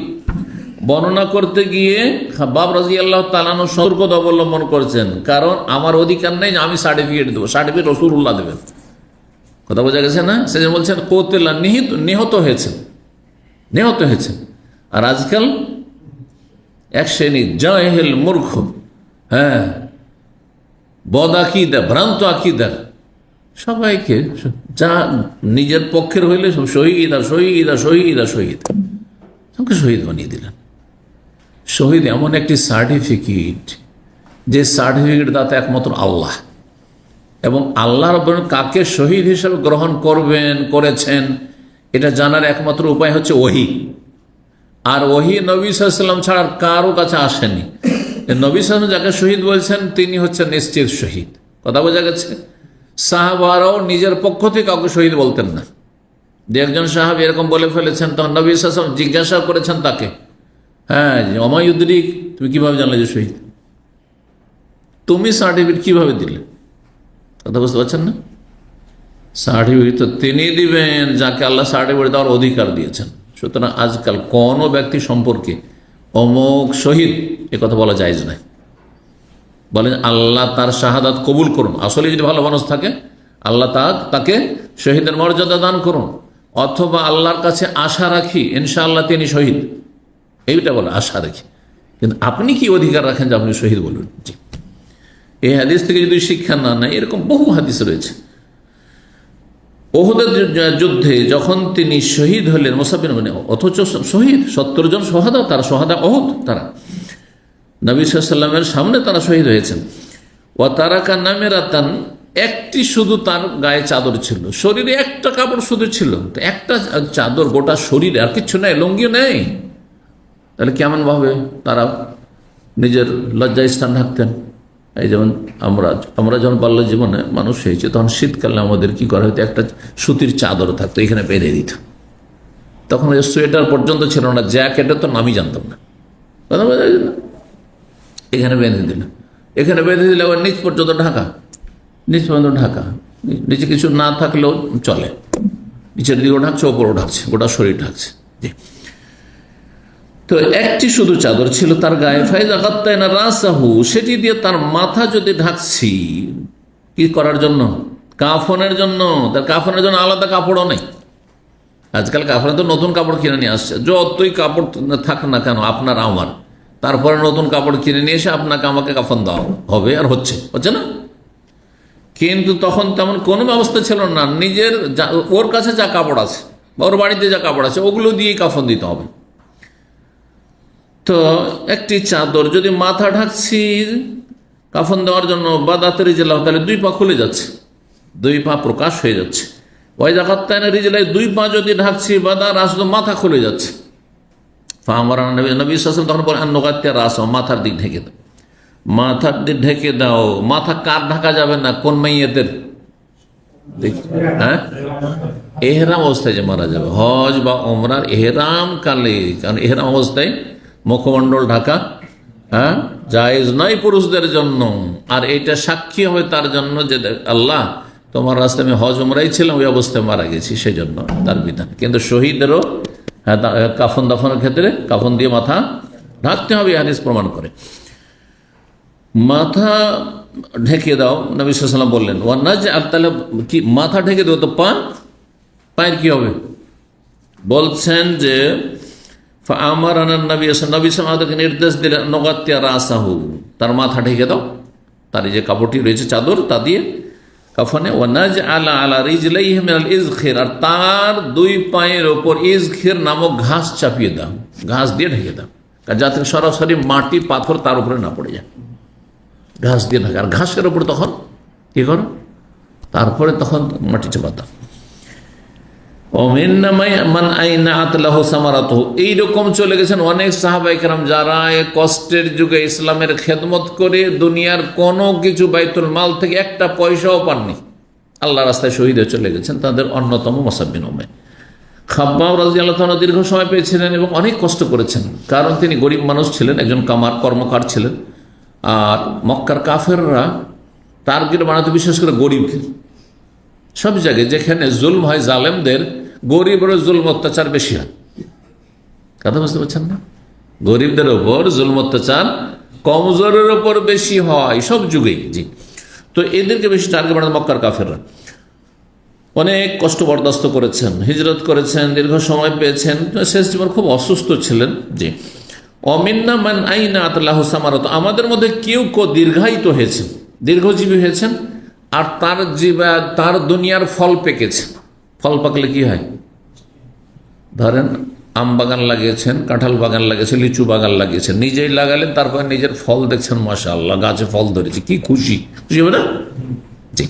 Speaker 1: বর্ণনা করতে গিয়ে খাব্বাব রাদিয়াল্লাহু তাআলা আনহু সতর্কতা অবলম্বন করছেন, কারণ আমার অধিকার নেই যে আমি সার্টিফিকেট দেবো, সার্টিফিকেট রাসূলুল্লাহ দেবেন। কথা বোঝা গেছে না? সেজন্য বলছেন কোতিল্লাহ, নিহত হয়েছেন, নিহত হয়েছেন। আর আজকাল এক শ্রেণী জাহেল মূর্খ, হ্যাঁ, বদ আকীদা, ভ্রান্ত আকীদার, সবাইকে যা নিজের পক্ষের হইলে সব শহীদ আর শহীদ আর শহীদ আর শহীদ, সবকে শহীদ বানিয়ে দিলেন। শহীদ এমন একটি সার্টিফিকেট, যে সার্টিফিকেট দাতা একমাত্র আল্লাহ, এবং আল্লাহ রাব্বুল কাকে শহীদ হিসেবে গ্রহণ করবেন, করেছেন, এটা জানার একমাত্র উপায় হচ্ছে ওহী। আর ওহী নবী সাল্লাল্লাহু আলাইহি ওয়াসাল্লাম ছাড়া কারো কাছে আসেনি। নবী সাল্লাল্লাহু আলাইহি ওয়াসাল্লাম যাকে শহীদ বলছেন তিনি হচ্ছেন নিশ্চিত শহীদ। কথা বোঝা গেছে? সাহাবারাও নিজের পক্ষ থেকে কাউকে শহীদ বলতেন না। যে একজন সাহাবী এরকম বলে ফেলেছেন, তখন নবী সাল্লাল্লাহু আলাইহি ওয়াসাল্লাম জিজ্ঞাসা করেছেন তাকে, হ্যাঁ, ওমা ইউদরিক, তুমি কিভাবে জানলে যে শহীদ? তুমি সার্টিফিকেট কিভাবে দিলে? কথা বুঝতে পারছেন না? সার্টিফিকেট তো তিনি দিবেন যাকে আল্লাহ সার্টিফিকেট দেওয়ার অধিকার দিয়েছেন। সুতরাং আজকাল কোনো ব্যক্তি সম্পর্কে অমুক শহীদ এ কথা বলা জায়েজ নাই। বলেন আল্লাহ তার শাহাদাত কবুল করুন, আসলে যদি ভালো মানুষ থাকে আল্লাহ তাকে শহীদের মর্যাদা দান করুন, অথবা আল্লাহর কাছে আশা রাখি ইনশাআল্লাহ তিনি শহীদ, এইটা বলে আশা রাখি। কিন্তু আপনি কি অধিকার রাখেন যে আপনি শহীদ বলুন? জি, এই হাদিস থেকে যদি শিক্ষা না নেয়, এরকম বহু হাদিস রয়েছে। ওহদের যুদ্ধে যখন তিনি শহীদ হলেন, মুসাফির মানে, অথচ শহীদ 70 জন সোহাদা, তারা সোহাদা ওহদ, তারা নবী সাল্লাল্লাহু আলাইহি ওয়াসাল্লামের সামনে তারা শহীদ হয়েছেন। ওয়া তারাকা নামেরাতান, একটি শুধু তার গায়ে চাদর ছিল, শরীরে একটা কাপড় শুধু ছিল, একটা চাদর গোটা শরীরে, আর কিছু নেই, লুঙ্গিও নেই। তাহলে কেমন ভাবে তারা নিজের লজ্জায় স্থান ঢাকতেন? এই যেমন আমরা যখন বাল্য জীবনে মানুষ হয়েছে, তখন শীতকালে আমাদের কি করা হতো, একটা সুতির চাদর থাকতো, এখানে বেঁধে দিত। তখন ওই সোয়েটার পর্যন্ত ছিল না, জ্যাকেটের তো নামই জানতাম না, এখানে বেঁধে দিল, এখানে বেঁধে দিলে আবার নিচ পর্যন্ত ঢাকা, নিচ পর্যন্ত ঢাকা, নিচে কিছু না থাকলেও চলে, নিচের দিকেও ঢাকছে, ওপরও ঢাকছে, গোটা শরীর ঢাকছে। জি, তো একটি শুধু চাদর ছিল তার গায়ে, ফাইজা গাত্তাইনা রাসাহু, সেটি দিয়ে তার মাথা যদি ঢাকছি, কি করার জন্য? কাফনের জন্য। তার কাফনের জন্য আলাদা কাপড়ও নেই। আজকাল কাফনে তো নতুন কাপড় কিনে নিয়ে আসছে, যতই কাপড় থাক না কেন আপনার আমার, তারপরে নতুন কাপড় কিনে নিয়ে এসে আপনাকে আমাকে কাফন দেওয়া হবে, আর হচ্ছে না। কিন্তু তখন তেমন কোনো ব্যবস্থা ছিল না, নিজের ওর কাছে যা কাপড় আছে বা ওর বাড়িতে যা কাপড় আছে ওগুলো দিয়েই কাফন দিতে হবে। তো একটি চাদর যদি মাথা ঢাকছি কাফন দেওয়ার জন্য, বা দাঁতের জেলা, তাহলে 2 পা খুলে যাচ্ছে, 2 পা প্রকাশ হয়ে যাচ্ছে। ওই জাকাত্তায় রিজলাই, দুই পা যদি ঢাকছি বাদা রাস, মাথা খুলে যাচ্ছে। আমার নবী সাল্লাল্লাহু তখন বলেন নোগাত্তিয়া রাস, মাথার দিক ঢেকে দাও, মাথার দিক ঢেকে দাও। মাথা কার ঢাকা যাবে না? কোন মাইয়াতের? হ্যাঁ, এহরাম অবস্থায় যে মারা যাবে, হজ বা ওমরার এহরাম কালে, কারণ এহরাম অবস্থায় মুখমণ্ডল ঢাকা জায়েজ নয় পুরুষদের জন্য। আর এটা সাক্ষী হবে তার জন্য যে আল্লাহ তোমার রাস্তায় আমি হজ ওমরাই ছিলাম, ওই অবস্থায় মারা গেছি, সেই জন্য তার বিধান। কিন্তু শহীদেরও কাফন দাফনের ক্ষেত্রে কাফন দিয়ে মাথা ঢাকতে হবে, হাদিস প্রমাণ করে। মাথা ঢেকে দাও, নবী সাল্লাল্লাহু আলাইহি ওয়াসাল্লাম বললেন। ওয়ানাজ, আর তাহলে কি মাথা ঢেকে দেবো তো পায়ের কি হবে? বলছেন যে আমার নবী আমাদেরকে নির্দেশ দিলেন নগাত্তিয়া রাসাহু, তার মাথা ঢেকে দাও, তার যে কাপড়টি রয়েছে চাদর তা দিয়ে কাফনে। ওয়ানাজ আলা আলা রিজলাইহি মিনাল ইজখির, আর তার দুই পায়ের ওপর ইজখির নামক ঘাস চাপিয়ে দাও, ঘাস দিয়ে ঢেকে দাও, যাতে সরাসরি মাটি পাথর তার উপরে না পড়ে যায়। ঘাস দিয়ে ঢাকা, আর ঘাসের ওপর তখন কি করো? তারপরে তখন মাটি চাপা দাও। এইরকম চলে গেছেন অনেক সাহাবায়ে কেরাম, যারা কষ্টের যুগে ইসলামের খেদমত করে দুনিয়ার কোনো কিছু বাইতুল মাল থেকে একটা পয়সাও পাননি, আল্লাহ রাস্তায় শহীদ হয়ে চলে গেছেন। তাদের অন্যতম মুসাব বিন উমাইর। খাব্বাব রাদিয়াল্লাহু তাআলা দীর্ঘ সময় পেয়েছিলেন এবং অনেক কষ্ট করেছেন, কারণ তিনি গরিব মানুষ ছিলেন, একজন কর্মকার ছিলেন। আর মক্কার কাফেররা টার্গেট বানাতে বিশেষ করে গরিবকে, সব জায়গায় যেখানে জুলম হয় জালেমদের, গরিবের জুলম অত্যাচার বেশি হয়। কথা বুঝতে পারছেন না? গরিবদের ওপর জুলম অত্যাচার কমজোরের ওপর বেশি হয় সব যুগেই। জি, তো এদেরকে বেশি টার্গেট বানাতে মক্কার কাফেররা অনেক কষ্ট বরদাস্ত করেছেন, হিজরত করেছেন, দীর্ঘ সময় পেয়েছেন, শেষ জীবন খুব অসুস্থ ছিলেন। জি, অমিন্না মান আইনা আতলাহু সামারাত, আমাদের মধ্যে কেউ দীর্ঘায়িত হয়েছেন, দীর্ঘজীবী হয়েছেন, আর তার দুনিয়ার ফল পেকেছে। ফল পাকলে কি হয়? ধরেন আম বাগান লাগিয়েছেন, কাঁঠাল বাগান লাগিয়েছেন, লিচু বাগান লাগিয়েছেন, নিজেই লাগালেন, তারপর নিজের ফল দেখছেন, মাশাআল্লাহ গাছে ফল ধরেছে, কি খুশি, খুশি হবে না? জি,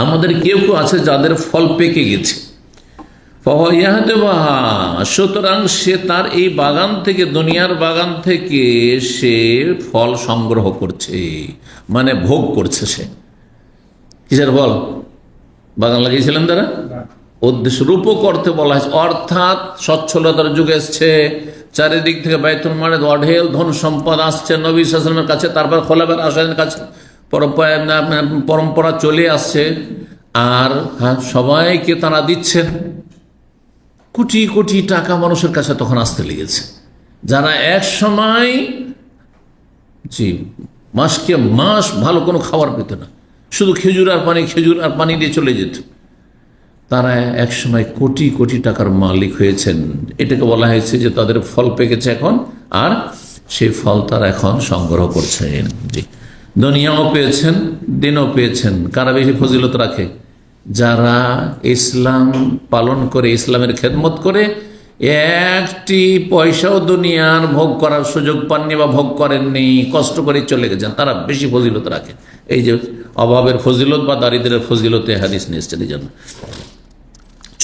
Speaker 1: আমাদের কেউ আছে যাদের ফল পেকে গেছে, সুতরাং সে তার এই বাগান থেকে, দুনিয়ার বাগান থেকে সে ফল সংগ্রহ করছে, মানে ভোগ করছে। সে কিসের ফল? বাগান লাগিয়েছিলেন তারা, উদ্দেশ্য রূপ করতে বলা হয়েছে। অর্থাৎ সচ্ছলতার যুগ এসছে, চারিদিক থেকে বাইতুল মালের অঢেল ধন সম্পদ আসছে নবী সাল্লাল্লাহু আলাইহি ওয়াসাল্লামের কাছে, তারপর খোলাফায়ে রাশিদিনের কাছে পরম্পরা চলে আসছে। আর সবাইকে তারা দিচ্ছেন, কোটি কোটি টাকা মানুষের কাছে তখন আসতে লেগেছে, যারা এক সময় মাসকে মাস ভালো কোনো খাবার পেত না, শুধু খেজুর আর পানি দিয়ে চলে যেত, তারা এক সময় কোটি কোটি টাকার মালিক হয়েছেন। এটাকে বলা হয়েছে যে তাদের ফল পেকেছে এখন, আর সেই ফল তারা এখন সংগ্রহ করছেন। জি, দুনিয়াও পেয়েছেন, দিনও পেয়েছেন। কারা বেশি ফজিলত রাখে? যারা ইসলাম পালন করে, ইসলামের খেদমত করে, একটি পয়সাও দুনিয়ার ভোগ করার সুযোগ পাননি বা ভোগ করেননি, কষ্ট করে চলে গেছেন, তারা বেশি ফজিলত রাখে। এই যে অভাবের ফজিলত বা দারিদ্রের ফজিলতে হাদিস নিয়ে এসছেন। এই জন্য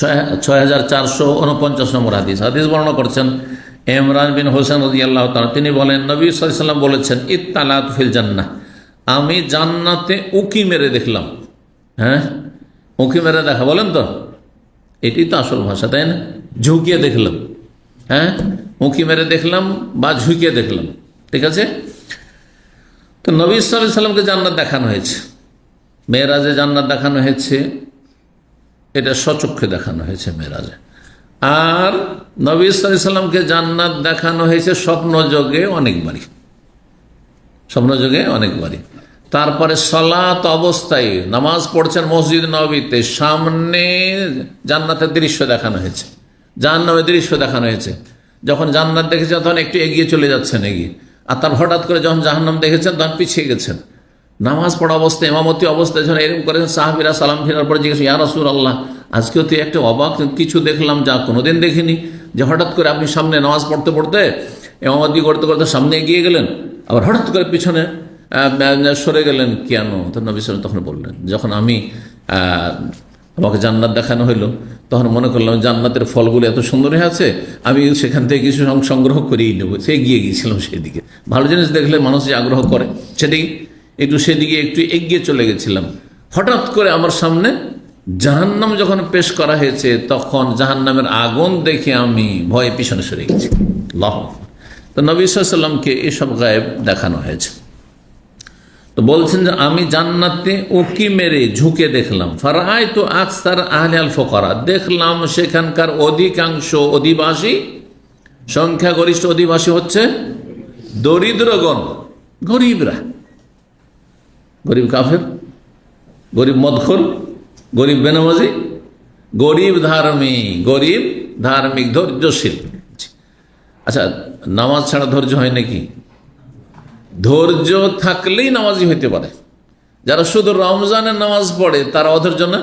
Speaker 1: 6449 নম্বর হাদিস বর্ণনা করছেন ইমরান বিন হোসেন রাদিয়াল্লাহু তাআলা। তিনি বলেন, নবী সাল্লাল্লাহু আলাইহি ওয়াসাল্লাম বলেছেন, ইত্তালাতু ফিল জান্নাহ, আমি জান্নাতে উকি মেরে দেখলাম। হ্যাঁ, উঁকি মেরে দেখা বলেন তো, এটি তো আসল ভাষা, তাই না? ঝুঁকিয়ে দেখলাম, হ্যাঁ, উঁকি মেরে দেখলাম বা ঝুঁকিয়ে দেখলাম, ঠিক আছে? তো নবী সাল্লাল্লাহু আলাইহি ওয়াসাল্লামকে জান্নাত দেখানো হয়েছে, মেরাজে জান্নাত দেখানো হয়েছে, এটা স্বচক্ষে দেখানো হয়েছে মেরাজে। আর নবী সাল্লাল্লাহু আলাইহি ওয়াসাল্লামকে জান্নাত দেখানো হয়েছে স্বপ্নযোগে অনেকবারই, স্বপ্নযোগে অনেকবারই। তারপরে সালাত অবস্থায় নামাজ পড়ছেন মসজিদ নববীতে, সামনে জান্নাতের দৃশ্য দেখানো হয়েছে, জাহান্নামের দৃশ্য দেখানো হয়েছে। যখন জান্নাত দেখেছেন তখন একটু এগিয়ে চলে যাচ্ছেন, এগিয়ে, আর তার হঠাৎ করে যখন জাহান্নাম দেখেছেন তখন পিছিয়ে গেছেন। নামাজ পড়া অবস্থায়, ইমামতি অবস্থায় যখন এরকম করেছেন, সাহাবীরা সালাম ফেরার পরে জিজ্ঞেস, ইয়া রাসূলুল্লাহ, আজকেও তো একটা অবাক কিছু দেখলাম যা কোনোদিন দেখিনি, যে হঠাৎ করে আপনি সামনে নামাজ পড়তে পড়তে, ইমামতি করতে করতে সামনে এগিয়ে গেলেন, আবার হঠাৎ করে পিছনে সরে গেলেন, কেন? তো নবী সাল্লাল্লাহু আলাইহি ওয়াসাল্লাম তখন বললেন, যখন আমি আমাকে জান্নাত দেখানো হলো, তখন মনে করলাম জান্নাতের ফলগুলো এত সুন্দর হয়ে আছে, আমি সেখান থেকে কিছু সংগ্রহ করেই নেব। সে এগিয়ে গিয়েছিলাম সেদিকে। ভালো জিনিস দেখলে মানুষ যে আগ্রহ করে সেদিকে একটু এগিয়ে চলে গেছিলাম। হঠাৎ করে আমার সামনে জাহান্নাম যখন পেশ করা হয়েছে, তখন জাহান্নামের আগুন দেখে আমি ভয়ে পিছনে সরে গেছি। আল্লাহু আকবার। তো নবী সাল্লাল্লাহু আলাইহি ওয়াসাল্লামকে এসব গায়েব দেখানো হয়েছে। তো বলছেন যে আমি জান্নাতে উকি মেরে ঝুঁকে দেখলাম, ফারাআইতু আকসার আহলি আল ফুকারা, দেখলাম সেখানকার অধিকাংশ অধিবাসী, সংখ্যাগরিষ্ঠ অধিবাসী হচ্ছে দরিদ্রগণ, গরিবরা, গরিব কাফের, গরিব মদখল, গরিব বেনামাজি, গরিব ধার্মিক ধৈর্যশীল। আচ্ছা, নামাজ ছাড়া ধৈর্য হয় নাকি? ধৈর্য থাকলেই নামাজি হইতে পারে। যারা শুধু রমজানের নামাজ পড়ে তারা অধৈর্য না?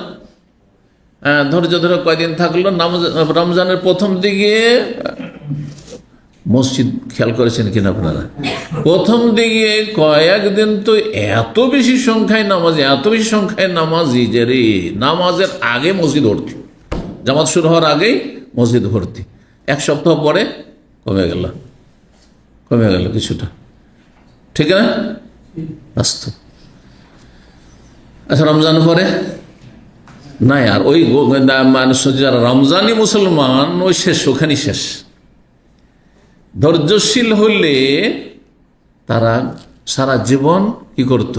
Speaker 1: ধৈর্য ধরে কয়দিন থাকলো, রমজানের প্রথম দিকে মসজিদ খেয়াল করেছেন কিনা আপনারা? প্রথম দিকে কয়েকদিন তো এত বেশি সংখ্যায় নামাজি যে রে, নামাজের আগে মসজিদ ভর্তি, জামাত শুরু হওয়ার আগেই মসজিদ ভর্তি। এক সপ্তাহ পরে কমে গেল কিছুটা, ঠিক না? বাস্তব। আচ্ছা, রমজান পরে নাই আর ওই মানুষ যারা রমজানি মুসলমান, ওই শেষ, ওখানেই শেষ। ধৈর্যশীল হলে তারা সারা জীবন কি করত?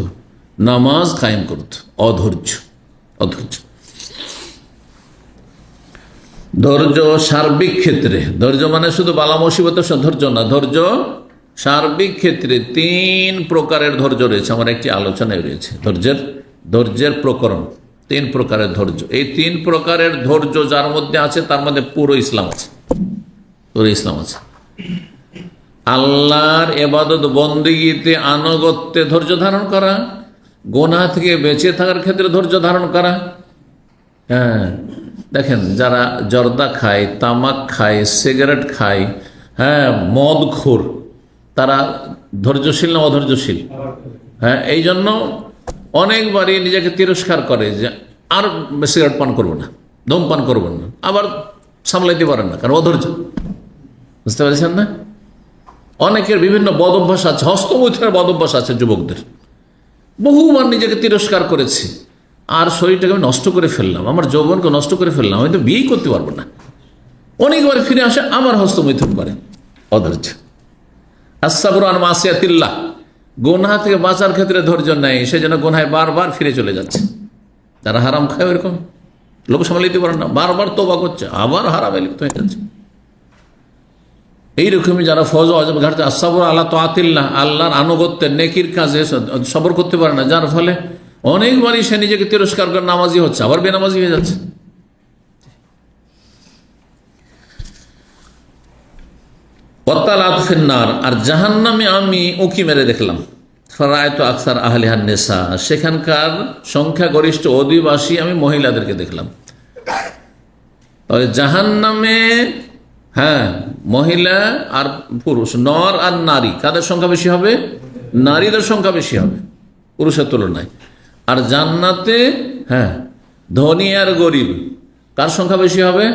Speaker 1: নামাজ কায়েম করত। অধৈর্য ধৈর্য সার্বিক ক্ষেত্রে, ধৈর্য মানে শুধু বালা মুসিবতের ধৈর্য না, ধৈর্য সার্বিক ক্ষেত্রে 3 প্রকারের ধৈর্য রয়েছে। আমার একটি আলোচনায় রয়েছে ধৈর্যের প্রকরণ, 3 প্রকারের ধৈর্য। এই 3 প্রকারের ধৈর্য যার মধ্যে আছে, তার মধ্যে পুরো ইসলাম আছে। আল্লাহর ইবাদত বন্দেগীতে আনুগত্যে ধৈর্য ধারণ করা, গুনাহ থেকে বেঁচে থাকার ক্ষেত্রে ধৈর্য ধারণ করা। হ্যাঁ, দেখেন যারা জর্দা খায়, তামাক খায়, সিগারেট খায়, হ্যাঁ, মদখোর, তারা ধৈর্যশীল না অধৈর্যশীল? হ্যাঁ, এই জন্য অনেকবারই নিজেকে তিরস্কার করে যে আর সিগারেট পান করবো না, ধূমপান করবো না, আবার সামলাইতে পারেন না, কারণ অধৈর্য। বুঝতে পেরেছেন না? অনেকের বিভিন্ন বদ অভ্যাস আছে, হস্তমৈথুনের বদ অভ্যাস আছে যুবকদের। বহুবার নিজেকে তিরস্কার করেছি, আর শরীরটাকে আমি নষ্ট করে ফেললাম, আমার যৌবনকে নষ্ট করে ফেললাম, আমি তো বিয়েই করতে পারবো না। অনেকবার ফিরে আসে, আমার হস্তমৈথুন করে, অধৈর্য। আসসাবরু আন মাসিয়াতিল্লাহ, গুনাহ থেকে বাঁচার ক্ষেত্রে ধৈর্য নেই, সেজন্য গুনাহে বারবার ফিরে চলে যাচ্ছে। যারা হারাম খায় ওইরকম লোক সামলাইতে পারে না, বারবার তওবা করছে, আবার হারামে লিপ্ত হয়ে যাচ্ছে। এইরকমই যারা ফরজ ওয়াজিব ঘাটতে, আসসাবরু আলা তাআতিল্লাহ, আল্লাহর আনুগত্যের নেকির কাজে সবর করতে পারে না, যার ফলে অনেকবারই সে নিজেকে তিরস্কার করে নামাজি হচ্ছে, আবার বেনামাজি হয়ে যাচ্ছে। ওয়াতালাত ফিন্নার, আর জাহান্নামে আমি উকি মেরে দেখলাম, ফারাআইতু আকসার আহলিহান নিসা, সেখানকার সংখ্যাগরিষ্ঠ অধিবাসী আমি মহিলাদেরকে দেখলাম। তবে জাহান্নামে, হ্যাঁ, মহিলা আর পুরুষ, নর আর নারী, কাদের সংখ্যা বেশি হবে? নারীদের সংখ্যা বেশি হবে পুরুষের তুলনায়। আর জান্নাতে, হ্যাঁ, ধনী আর গরিব, কার সংখ্যা বেশি হবে?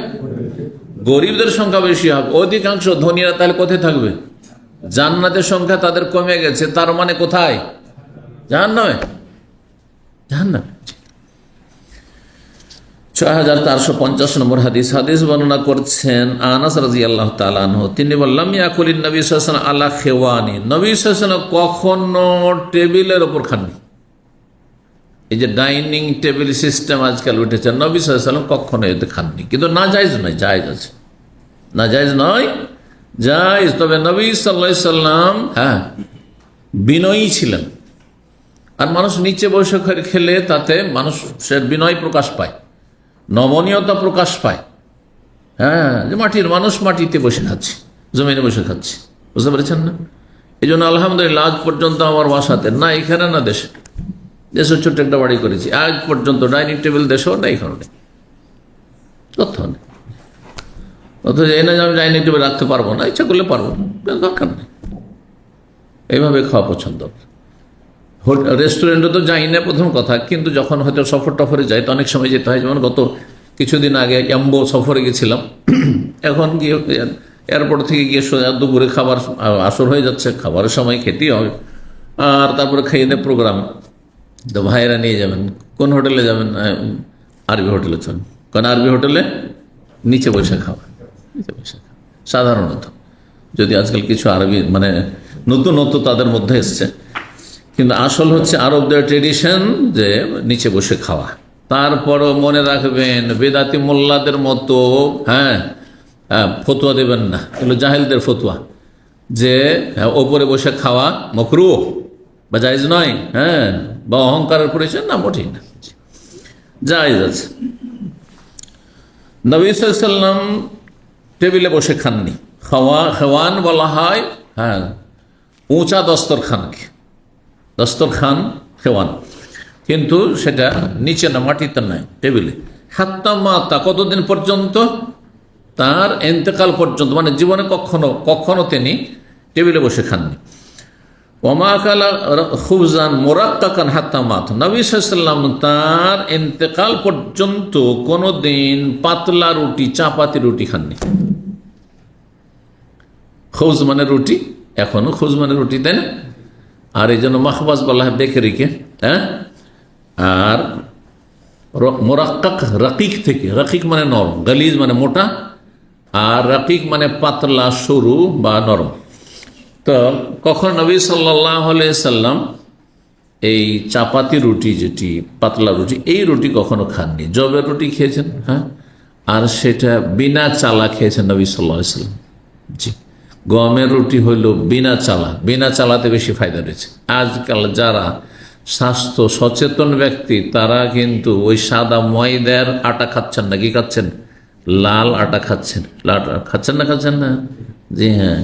Speaker 1: গরিবদের সংখ্যা বেশি হবে। অধিকাংশ ধনীরা তাহলে কোথায় থাকবে? জান্নাতের সংখ্যা তাদের কমে গেছে, তার মানে কোথায়? জাহান্নামে। 6450 নম্বর হাদিস বর্ণনা করছেন আনাস রাদিয়াল্লাহু তাআলা আনহু। তিনি বললেন, ইয়াকুলিন নবী সাল্লাল্লাহু আলাইহি ওয়াসাল্লাম আলা খেওয়ানি, নবী সাল্লাল্লাহু আলাইহি ওয়াসাল্লাম কখনো টেবিলের উপর খাননি। এই যে ডাইনিং টেবিল সিস্টেম আজকাল উঠেছে, নবী সাল্লাল্লাহু আলাইহি ওয়াসাল্লাম কখনো এতে খাননি। কিন্তু না জায়েজ নয়, জায়েজ আছে, না জায়েজ নয়, জায়েজ। তবে নবী সাল্লাল্লাহু আলাইহি ওয়াসাল্লাম, হ্যাঁ, বিনয়ী ছিলেন। আর মানুষ নিচে বসে খেলে তাতে মানুষের বিনয় প্রকাশ পায়, নমনীয়তা প্রকাশ পায়। হ্যাঁ, যে মাটির মানুষ, মাটিতে বসে খাচ্ছে, জমিনে বসে খাচ্ছে, বুঝতে পেরেছেন না? এই জন্য আলহামদুলিল্লাহ আজ পর্যন্ত আমার বাসাতে, না এখানে না দেশে ছোট্ট একটা বাড়ি করেছি, আজ পর্যন্ত ডাইনিং টেবিল দেশেও না, এখানে নেই, কোথাও নেই। অথচ এই না যে আমি ডাইনিং টেবিল রাখতে পারবো না, ইচ্ছা করলে পারবো না, দরকার নেই। এইভাবে খাওয়া পছন্দ। রেস্টুরেন্টে তো যাই না প্রথম কথা, কিন্তু যখন হয়তো সফর টফরে যাই তো অনেক সময় যেতে হয়। যেমন গত কিছুদিন আগে এম্বো সফরে গেছিলাম। এখন গিয়ে এয়ারপোর্ট থেকে গিয়ে সোজা দুপুরে খাবার আসর হয়ে যাচ্ছে, খাবারের সময় খেতেই হবে, আর তারপরে খেয়ে দিয়ে প্রোগ্রাম। তো ভাইয়েরা নিয়ে যাবেন, কোন হোটেলে যাবেন? আরবি হোটেলে চলেন। কারণ আরবি হোটেলে নিচে বসে খাওয়া, নিচে বসে খাওয়া সাধারণত, যদি আজকাল কিছু আরবি মানে নতুন নতুন তাদের মধ্যে এসছে, কিন্তু আসল হচ্ছে আরবদের ট্রেডিশন যে নিচে বসে খাওয়া। তারপরও মনে রাখবেন, বেদাতি মোল্লাদের মতো ফতুয়া দেবেন না, এগুলো জাহেলদের ফতুয়া, যে ওপরে বসে খাওয়া মকরুহ বা জায়েজ নয়, বা অহংকারের পরিচয় না, মোটেই না, জায়েজ আছে। নবী সাল্লাল্লাহু আলাইহি ওয়াসাল্লাম টেবিলে বসে খাননি। খাওয়ান বলা হয় উঁচা দস্তরখানকে, দস্তরখান খেওয়ান, কিন্তু সেটা নিচে না, মাটিতে নয়, টেবিলে। হাত্তা মাতা, কতদিন পর্যন্ত? তার ইন্তেকাল পর্যন্ত, মানে জীবনে কখনো তিনি টেবিলে বসে খাননি। ওমা কালা খুবজান মোরাক্কাকান হাত্তা মাত, নবী সাল্লাল্লাহু আলাইহি ওয়াসাল্লাম তার ইন্তেকাল পর্যন্ত কোনোদিন পাতলা রুটি, চাপাতি রুটি খাননি। খুবজ মানে রুটি, এখনো খুবজ মানে রুটি, তাই না? আর এই জন্য মাখবাজ বলা হয় বেকারিকে। আর মোরাক্কাক রাকিক থেকে, রাকিক মানে নরম, গালিজ মানে মোটা, আর রাকিক মানে পাতলা, সরু বা নরম। তো কখন নবী সাল্লাল্লাহু আলাইহি সাল্লাম এই চাপাতি রুটি, যেটি পাতলা রুটি, এই রুটি কখনো খাননি। জবের রুটি খেয়েছেন, আর সেটা বিনা চালা খেয়েছেন নবী সাল্লাল্লাহু আলাইহি সাল্লাম। জি, গমের রুটি হইল বিনা চালা, বিনা চালাতে বেশি ফায়দা রয়েছে। আজকাল যারা স্বাস্থ্য সচেতন ব্যক্তি, তারা কিন্তু ওই সাদা ময়দার আটা খাচ্ছেন না, কি খাচ্ছেন? লাল আটা খাচ্ছেন। লাল আটা খাচ্ছেন না, খাচ্ছেন না? জি হ্যাঁ।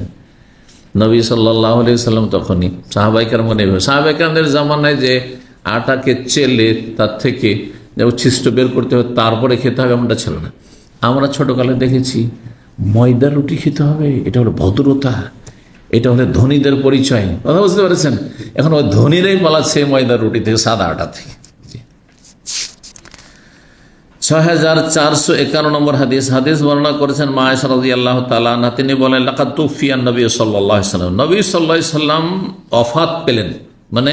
Speaker 1: নবী সাল্লাল্লাহু আলাইহি সাল্লাম তখনই সাহাবায়ে কেরাম, সাহাবায়ে কেরামদের জামানায় যে আটাকে চেলে তার থেকে যে উচ্ছিষ্ট বের করতে হবে, তারপরে খেতে হবে, এমনটা ছিল না। আমরা ছোটকালে দেখেছি ময়দার রুটি খেতে হবে, এটা হলো ভদ্রতা, এটা হলো ধনীদের পরিচয়। কথা বুঝতে পেরেছেন? এখন ওই ধনীরাই পালাচ্ছে ময়দার রুটি থেকে, সাদা আটা থেকে। 6451 নম্বর হাদিস বর্ণনা করেছেন মা আয়েশা রাদিয়াল্লাহু তাআলা আনহা। তিনি বলেন, লাকাদ তুফিয়ান নবী সাল্লাল্লাহু আলাইহি ওয়াসাল্লাম, নবী সাল্লাল্লাহু আলাইহি ওয়াসাল্লাম ওয়াফাত পেলেন, মানে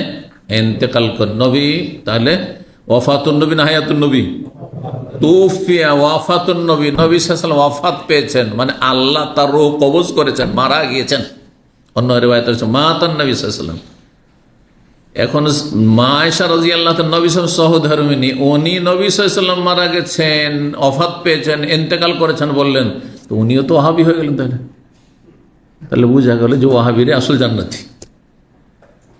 Speaker 1: ইন্তেকাল করেন নবী। তাহলে ওয়াফাতুন নবী না হায়াতুন নবী? তুফিয়া ওয়াফাতুন নবী, নবী সাল্লাল্লাহু আলাইহি ওয়াসাল্লাম ওয়াফাত পেয়েছেন, মানে আল্লাহ তার রূহ কবজ করেছেন, মারা গিয়েছেন। অন্য রিওয়ায়াতে আছে মাতান নবী সাল্লাল্লাহু আলাইহি ওয়াসাল্লাম। এখন মা আয়েশা রাদিয়াল্লাহু তাআলা নবী সাল্লাল্লাহু সহধর্মিণী, উনি নবী সাল্লাল্লাহু আলাইহি ওয়াসাল্লাম মারা গেছেন, ওয়াফাত পেয়েছেন, ইন্তেকাল করেছেন বললেন, তো উনিও তো ওয়াহাবী হয়ে গেলেন। তাহলে বোঝা গেল যে ওয়াহাবীরা আসল জান্নাতি।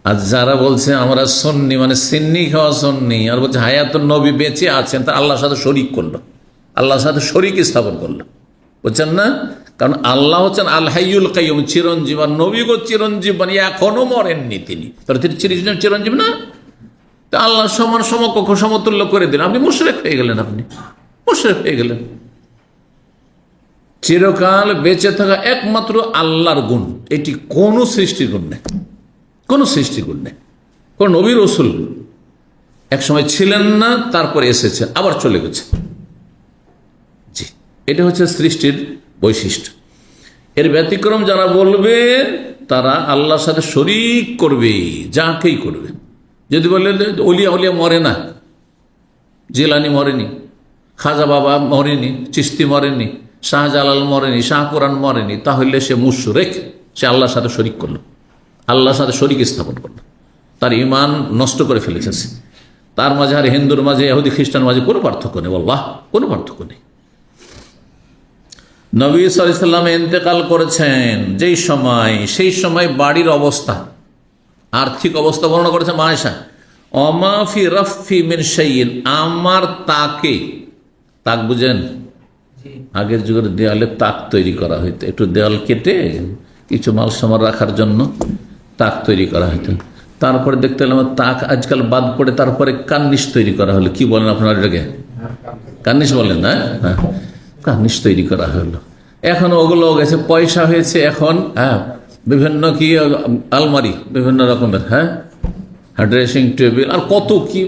Speaker 1: আর যারা বলছে আমরা সুন্নি, মানে সিন্নি খাওয়া সুন্নি, আর বলছে হায়াতুন নবী বেঁচে আছেন, তা আল্লাহর সাথে শরীক করলো, আল্লাহর সাথে শরীক স্থাপন করলো। বুঝছেন না? কারণ আল্লাহ হচ্ছেন আল হাইয়ুল কাইয়ুম, চিরঞ্জীব, আর নবী গো চিরঞ্জীব, মানে এখনো মরেননি তিনি, তাহলে তিনি চিরঞ্জীব না? তা আল্লাহ সমান সমকক্ষ সমতুল্য করে দিলেন, আপনি মুশরিক হয়ে গেলেন, আপনি মুশরিক হয়ে গেলেন। চিরকাল বেঁচে থাকা একমাত্র আল্লাহর গুণ, এটি কোন সৃষ্টির গুণ নেই, কোন সৃষ্টির গুণ নেই। কোন নবী রাসূল একসময় ছিলেন না, তারপরে এসেছেন, আবার চলে গেছে। জি, এটা হচ্ছে সৃষ্টির বৈশিষ্ট্য। এর ব্যতিক্রম যারা বলবে, তারা আল্লাহর সাথে শরীক করবে, যাকেই করবে। যদি বলে ওলিয়া ওলিয়া মরে না, জিলানি মরেনি, খাজা বাবা মরেনি, চিশতি মরেনি, শাহজালাল মরেনি, শাহপুরান মরেনি, তাহলে সে মুশরিক, সে আল্লাহর সাথে শরীক করলো, আল্লাহর সাথে শরীক স্থাপন করলো, তার ঈমান নষ্ট করে ফেলেছে। তার মাঝে আর হিন্দুর মাঝে, ইহুদি খ্রিস্টান মাঝে কোনো পার্থক্য নেই, আল্লাহ কোনো পার্থক্য নেই। নবী সাল্লাল্লাহু আলাইহি ওয়াসাল্লাম ইন্তেকাল করেছেন যেই সময়, সেই সময় বাড়ির অবস্থা, আর্থিক অবস্থা বর্ণনা করেছে মা আয়েশা, ওমা ফি রাফি মিন শাইইন, আমার তাকে, তাক বুঝেন? আগের যুগের দেয়ালে তাক তৈরি করা হইতো, একটু দেয়াল কেটে কিছু মাল সামাল রাখার জন্য তাক তৈরি করা হইতো। তারপরে দেখতে পেলাম তাক আজকাল বাদ পড়ে তারপরে কার্নিশ তৈরি করা হলো। কি বলেন আপনার এটাকে? কার্নিশ বলেন না? হ্যাঁ, কার্নিশ তৈরি করা হলো। এখন ওগুলো গেছে, পয়সা হয়েছে এখন বিভিন্ন কি আলমারি, বিভিন্ন রকমের, ড্রেসিং টেবিল আর কত কি,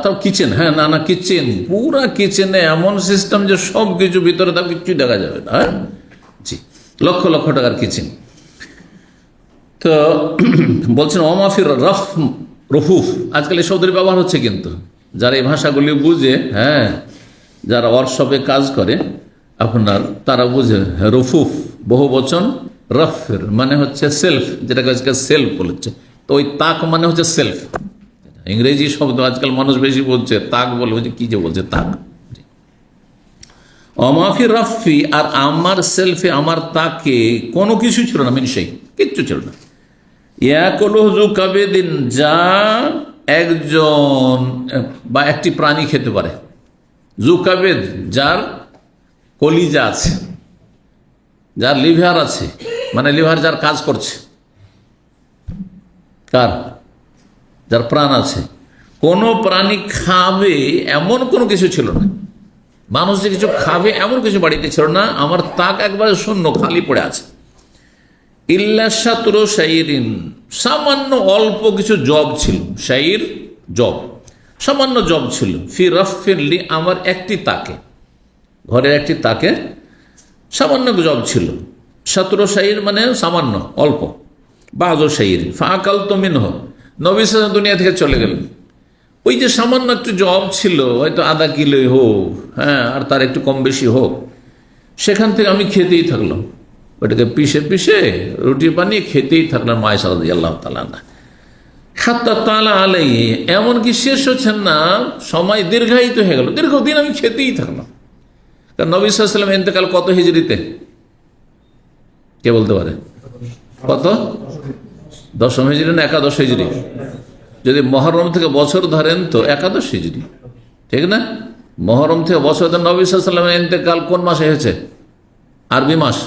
Speaker 1: তাও কিচেন, হ্যাঁ না কিচেন, পুরা কিচেনে এমন সিস্টেম যে সব কিছু ভিতরে তার কিছুই দেখা যাবে না। হ্যাঁ জি, লক্ষ লক্ষ টাকার কিচেন। তো বলছেন অমাফির রফুফ, আজকাল এই শব্দের ব্যবহার হচ্ছে, কিন্তু যারা এই ভাষাগুলি বুঝে, হ্যাঁ যারা ওয়ার্কশপে কাজ করে আপনার, তারা বুঝে রফুফ বহু বচন, রফের মানে হচ্ছে সেলফ, যেটাকে আজকাল সেলফ বলেছে। তো ওই তাক মানে হচ্ছে সেলফ, ইংরেজি শব্দ আজকাল মানুষ বেশি বলছে, তাক বলে হচ্ছে কি যে বলছে তাক। অমাফি রাফি, আর আমার সেলফে আমার তাকে কোনো কিছু ছিল না, মিনসেই কিচ্ছু ছিল না। ইয়াকুলুহু কাবেদিন, যা একজন বা একটি প্রাণী খেতে পারে, জুকাবেদ যার কলিজা আছে, যার লিভার আছে, মানে লিভার যার কাজ করছে, কার, যার প্রাণ আছে, কোন প্রাণী খাবে এমন কোনো কিছু ছিল না। মানুষ যে কিছু খাবে এমন কিছু বাড়িতে ছিল না। আমার তাক একবারে শূন্য, খালি পড়ে আছে। ইল্লা শাতর শাইরিন, সামান্য অল্প কিছু জব ছিল, শাইর জব, সামান্য জব ছিল। ফি রফিনলি, আমার একটি তাকে, ঘরের একটি তাকে সামান্য জব ছিল। শাতর শাইর মানে সামান্য অল্প, বাজো শাইর। ফাকাল তো মিনহ, নবী সাল্লাল্লাহু দুনিয়া থেকে চলে গেলেন। ওই যে সামান্য একটু জব ছিল, হয়তো আধা কিলোই হোক, হ্যাঁ আর তার একটু কম বেশি হোক, সেখান থেকে আমি খেতেই থাকলাম, ওটাকে পিষে পিষে রুটি বানিয়ে খেতেই থাকলাম। আয়েশা রাদিয়াল্লাহু তাআলা আনহা, হাত্তা তালা আলাইহি, এমনকি শেষ হচ্ছেন না, সময় দীর্ঘায়িত হয়ে গেল, দীর্ঘদিন আমি খেতেই থাকলাম। কারণ নবী সাল্লাল্লাহু আলাইহি ওয়াসাল্লাম ইন্তেকাল কত হিজরিতে, কে বলতে পারে? কত? 10 হিজরি না 11 হিজরি? যদি মহরম থেকে বছর ধরেন তো 11 হিজরি, ঠিক না? মহরম থেকে বছর ধরে নবী সাল্লাল্লাহু আলাইহি ওয়াসাল্লামের ইন্তেকাল কোন মাসে হয়েছে? আরবি মাস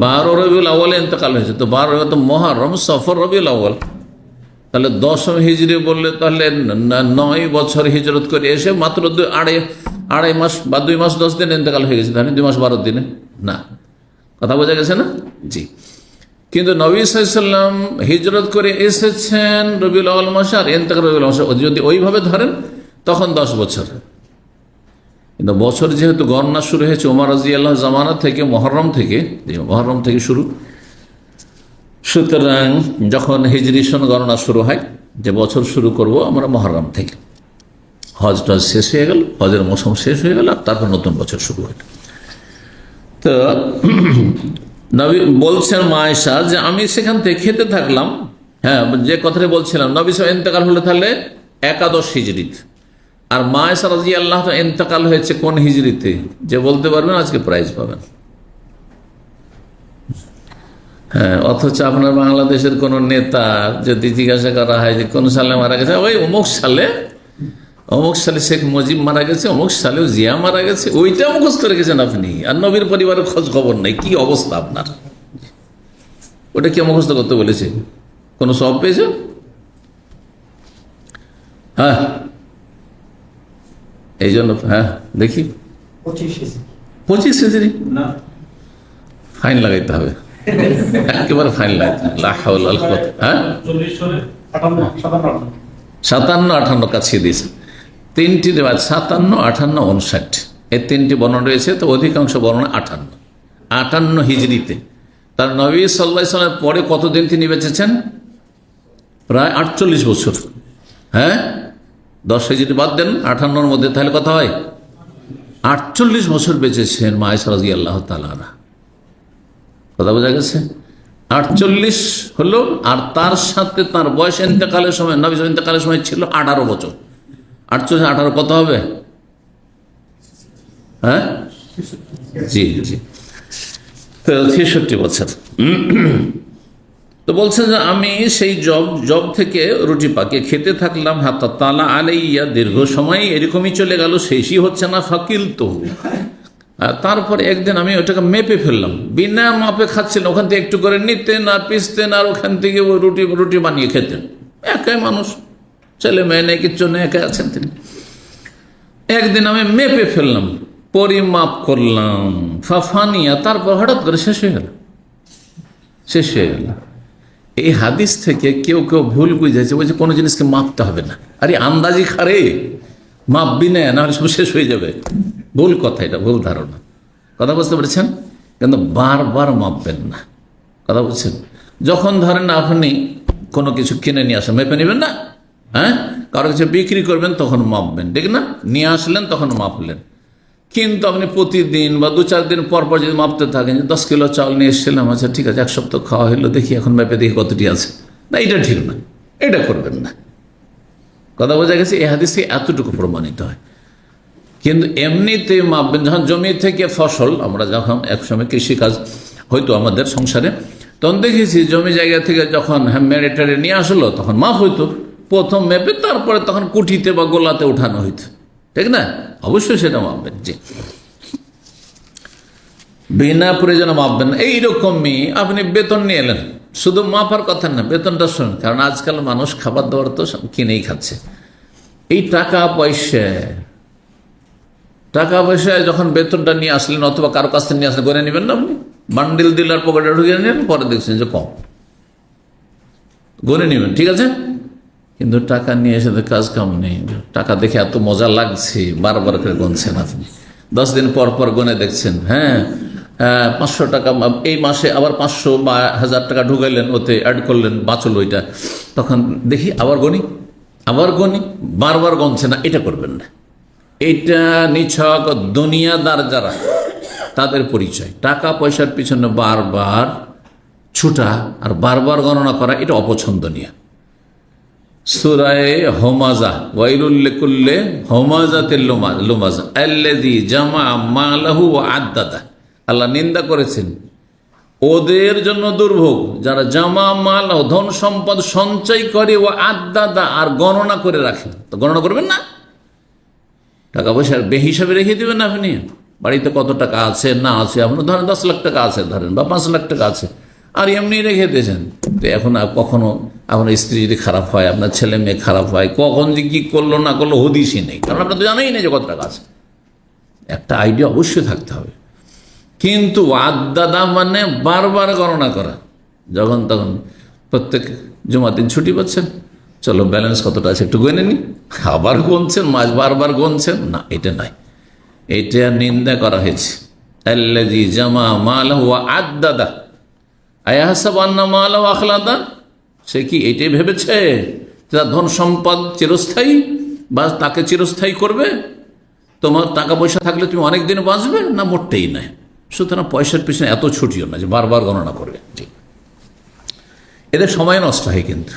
Speaker 1: 12 রবিউল আউয়ালে ইন্তেকাল হয়েছে। তো 12 তো মহরম, সফর, রবিউল আউয়াল, তাহলে 10 হিজরি বললে তাহলে 9 বছর হিজরত করে এসে মাত্র আড়াই মাস বা 2 মাস 10 দিন ইন্তেকাল হয়ে গেছে, তাহলে 2 মাস 12 দিনে না। কথা বোঝা গেছে না? জি। কিন্তু নবী সাল্লাল্লাহু আলাইহি ওয়াসাল্লাম হিজরত করে এসেছেন রবিউল আউয়াল মাসে, আর ইন্তেকাল রবিউল আউয়াল মাসে, যদি ওইভাবে ধরেন তখন 10 বছর। কিন্তু বছর যেহেতু গণনা শুরু হয়েছে ওমর রাদিয়াল্লাহু জামানা থেকে, মহরম থেকে শুরু, সুতরাং যখন হিজরি সন গণনা শুরু হয়, যে বছর শুরু করব আমরা মহরম থেকে, হজ টজ শেষ হয়ে গেল, হজের মৌসুম শেষ হয়ে গেল, আর তারপর নতুন বছর শুরু হল। তো নবী বলছেন মা আয়েশা যে আমি সেখান থেকে খেতে থাকলাম। হ্যাঁ, যে কথাটা বলছিলাম, নবী সাহেব ইন্তেকাল হলে তাহলে 11 হিজরিতে, আর মা আয়েশা রাদিয়াল্লাহু তাআলা ইন্তেকাল হয়েছে কোন হিজরিতে? যে বলতে পারবেন আজকে প্রাইজ পাবেন। হ্যাঁ, অথচ আপনার বাংলাদেশের কোন নেতা যদি জিজ্ঞাসা করা হয় যে কোন সালে মারা গেছে, ওই অমুক সালে শেখ মুজিব মারা গেছে, অমুক সালেও জিয়া মারা গেছে, ওইটা মুখস্থ রেখেছেন আপনি, আর নবীর পরিবারের খোঁজ খবর নেই। কি অবস্থা আপনার? ওটা কি মুখস্থ করতে বলেছে? কোন সব পেয়েছে? হ্যাঁ, এই জন্য হ্যাঁ দেখি 25 হিজরি না, ফাইন লাগাইতে হবে, একেবারে ফাইন লাগাইতে হবে। হ্যাঁ 57-58 কাছে দিয়েছে। 3টি রেওয়াজ 57, 58, 59, এই 3টি বর্ণনা রয়েছে। তো অধিকাংশ বর্ণনা 58 হিজরিতে। তার নবী সাল্লাল্লাহু আলাইহি ওয়াসাল্লামের পরে কতদিন তিনি বেঁচেছেন? প্রায় 48 বছর। হ্যাঁ, 10 হিজরি বাদ দেন 58-র মধ্যে, তাহলে কথা হয় 48 বছর বেঁচেছেন মা আয়েশা রাদিয়াল্লাহু তাআলা আনহা। কথা বোঝা গেছে? 48 হলো, আর তার সাথে তার বয়স ইন্তেকালের সময়, নবী ইন্তেকালের সময় ছিল 18 বছর। 48, 18 কত হবে? হ্যাঁ জি জি, তো 63 বছর। তো বলছে যে আমি সেই জব থেকে রুটি পাকিয়ে খেতে থাকলাম। হাত্তা তালা আলাইয়া, দীর্ঘ সময় এরকমই চলে গেল, শেষই হচ্ছে না। ফাকিল তো, তারপরে একদিন আমি ওটাকে মেপে ফেললাম, বিনা মাপে খাচ্ছিলাম, ওখান থেকে একটু করে নিতেন আর পিসতেন, আর ওখান থেকে ওই রুটি বানিয়ে খেতেন। একাই মানুষ, ছেলে মেয়ে নেই, কিচ্ছু নেই, একাই আছেন তিনি। একদিন আমি মেপে ফেললাম, পরিমাপ করলাম, ফাফানিয়া, তারপর হঠাৎ করে শেষ হয়ে গেল। এই হাদিস থেকে কেউ কেউ ভুল বুঝেছে, বলছে কোনো জিনিসকে মাপতে হবে না। আরে আন্দাজি খারে মাপবি না, নাহলে সব শেষ হয়ে যাবে। ভুল কথা, এটা ভুল ধারণা। কথা বুঝতে পেরেছেন? কিন্তু বারবার মাপবেন না। কথা বুঝছেন? যখন ধরেন আপনি কোনো কিছু কিনে নিয়ে আসেন, মেপে নেবেন না। হ্যাঁ, কারো কিছু বিক্রি করবেন তখন মাপবেন, ঠিক না? নিয়ে আসলেন তখন মাপলেন। কিন্তু আপনি প্রতিদিন বা 2-4 দিন পর পর যদি মাপতে থাকেন, 10 কিলো চাল নিয়ে এসেছিলাম, আচ্ছা ঠিক আছে, 1 সপ্তাহ খাওয়া হলো, দেখি এখন মেপে দেখি কতটি আছে, না এটা ঠিক না, এটা করবেন না। কথা বোঝা গেছে? এই হাদিসে এতটুকু প্রমাণিত হয়। কিন্তু এমনিতে মাপবেন। যখন জমি থেকে ফসল, আমরা যখন একসময় কৃষিকাজ হয়তো আমাদের সংসারে, তখন দেখেছি জমি জায়গা থেকে যখন মেরে টেরে নিয়ে আসলো তখন মাপ হইতো, প্রথম মেপে তারপরে তখন কুঠিতে বা গোলাতে উঠানো হইতো, ঠিক না? অবশ্যই সেটা মাপবেন। জি, বিনা প্রয়োজনে মাপবেন না। এইরকমই আপনি বেতন নিয়ে এলেন, শুধু মাপার কথা না, বেতনটা শুনুন। কারণ আজকাল মানুষ খাবার দাবার তো কিনেই খাচ্ছে। এই টাকা পয়সায় যখন বেতনটা নিয়ে আসলেন অথবা কারো কাছ থেকে নিয়ে আসলেন, গনে নেবেন না আপনি? বান্ডিল দিলার পকেটে ঢুকিয়ে নেন, পরে দেখছেন যে কম, গনে নেবেন, ঠিক আছে? কিন্তু টাকা নিয়ে এসে কাজ কাম নেই। টাকা দেখে এত মজা লাগছে, বারবার করে গুনছেন আপনি। 10 দিন পর পর গুনে দেখছেন, হ্যাঁ 500 টাকা এই মাসে, আবার 500 বা 1000 টাকা ঢুকাইলেন, ওতে অ্যাড করলেন, বাঁচল ওইটা। তখন দেখি আবার গনি, বারবার গুনছে না। এটা করবেন না। এটা নিছক দুনিয়াদার যারা, তাদের পরিচয়। টাকা পয়সার পিছনে বারবার ছুটা আর বারবার গণনা করা, এটা অপছন্দনীয়। সূরায়ে হুমাযা, ওয়াইলুল লিকুল্লি হুমাযাতিল লুমাযা আল্লাযী জামা মালাহু ওয়া আদ্দাদা। আল্লাহ নিন্দা করেছেন ওদের জন্য দুর্ভোগ যারা জামা মাল, ধন সম্পদ সঞ্চয় করে, ও আদ্দাদা, আর গণনা করে রাখে। তো গণনা করবেন না, টাকা পয়সার বেহিসাবে রেখে দেবেন না। আপনি বাড়িতে কত টাকা আছে না আছে, আপনার ধরেন 10 লাখ টাকা আছে, ধরেন বা 5 লাখ টাকা আছে, আর এমনি রেখে দিয়েছেন। তো এখন কখনো আপনার স্ত্রী যদি খারাপ হয়, আপনার ছেলে মেয়ে খারাপ হয়, কখন যে কি করলো না করলো হদিসই নেই, কারণ আপনার তো জানাই নেই যে কত টাকা আছে। একটা আইডিয়া অবশ্যই থাকতে হবে। কিন্তু আদ্দাদা মানে বারবার গণনা করা, যখন তখন। প্রত্যেক জুমার দিন ছুটি পাচ্ছেন, চলো ব্যালেন্স কতটা আছে একটু গুনে নি, আবার গুনছেন, মাস বারবার গুনছেন না, এটা নাই। এটা নিন্দা করা হয়েছে। আল্লাযী জামা মালাহু ওয়া আদ্দাদা আয়াহসাবু আন্না মালাহু আখলাদা। সে কি এটাই ভেবেছে তার ধন সম্পদ চিরস্থায়ী, বা তাকে চিরস্থায়ী করবে? তোমার টাকা পয়সা থাকলে তুমি অনেক দিন বাঁচবে না? মোটেই নাই। সুতরাং পয়সার পিছনে এত ছুটিও না যে বারবার গণনা করবে। ঠিক, এদের সময় নষ্ট হয়। কিন্তু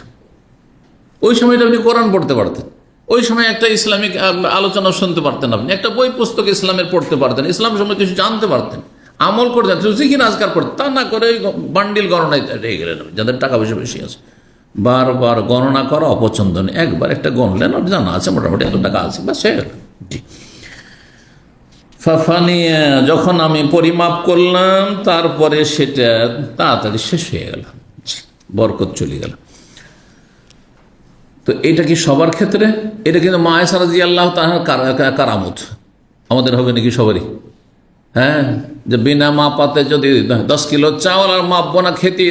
Speaker 1: ওই সময়টা আপনি কোরআন পড়তে পারতেন, ওই সময় একটা ইসলামিক আলোচনা শুনতে পারতেন, আপনি একটা বই পুস্তক ইসলামের পড়তে পারতেন, ইসলাম সম্বন্ধে কিছু জানতে পারতেন, আমল করতেন, জিকির আজকার করতেন। তা না করে বান্ডিল গণনায় রেখে গেলেন। যাদের টাকা পয়সা বেশি আছে, বারবার গণনা করা অপছন্দ নেই। একবার একটা গণলেন, ওর জানা আছে মোটামুটি এত টাকা আছে, বা সে ফাফানিয়া, যখন আমি পরিমাপ করলাম তারপরে সেটা তাড়াতাড়ি শেষ হয়ে গেল, বরকত চলে গেল। তো এটা কি সবার ক্ষেত্রে? এটা কিন্তু মা আয়েশা রাদিয়াল্লাহু তাআলার কারামত। আমাদের হবে নাকি সবারই? হ্যাঁ, যে বিনা মাপাতে যদি 10 কিলো চাউল আর মাপবো না, খেতে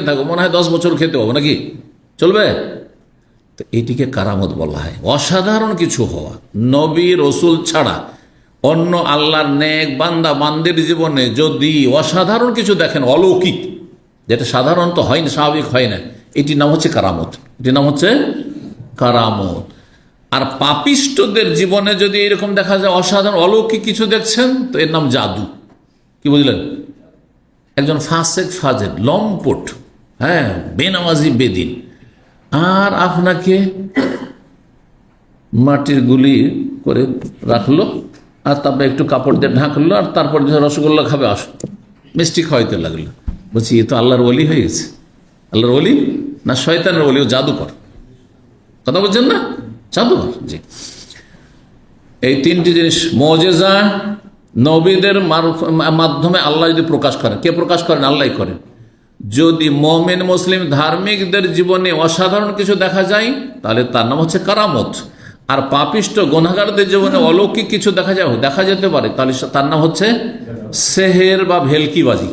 Speaker 1: থাকবো, মনে হয় 10 বছর খেতে হবো, নাকি চলবে? তো এটিকে কারামত বলা হয়, অসাধারণ কিছু হওয়া। নবী রসুল ছাড়া অন্য আল্লাহর নেক বান্দা বান্দির জীবনে যদি অসাধারণ কিছু দেখেন, অলৌকিক, যেটা সাধারণত হয় না, স্বাভাবিক হয় না, এটির নাম হচ্ছে কারামত। এটির নাম হচ্ছে কারামত। আর পাপিষ্টদের জীবনে যদি এরকম দেখা যায় অসাধারণ অলৌকিক কিছু দেখছেন, তো এর নাম জাদু। কি বুঝলেন? একজন ফাসেক ফাজের লম্পট, হ্যাঁ বেনামাজি বেদিন, আর আপনাকে মাটির গুলি করে রাখলো, আর তারপরে একটু কাপড় দিয়ে ঢাকলো, আর তারপর রসগোল্লা খাবে, আসো মিষ্টি খাওয়াইতে লাগলো। বলছি এ তো আল্লাহর ওলি হয়ে গেছে। আল্লাহর ওলি না শয়তানের ওলি? ও জাদুকর। কথা বলছেন না? জাদুকর। জি, এই 3টি জিনিস মুজিজা নবীদের মাধ্যমে আল্লাহ যদি প্রকাশ করেন, কে প্রকাশ করেন? আল্লাহ করেন। যদি মুমিন মুসলিম ধার্মিকদের জীবনে অসাধারণ কিছু দেখা যায়, তাহলে তার নাম হচ্ছে কারামত। আর পাপিষ্ট গুনাহগারদের জীবনে অলৌকিক কিছু দেখা যেতে পারে, তাহলে তার নাম হচ্ছে সেহের বা ভেলকিবাজি।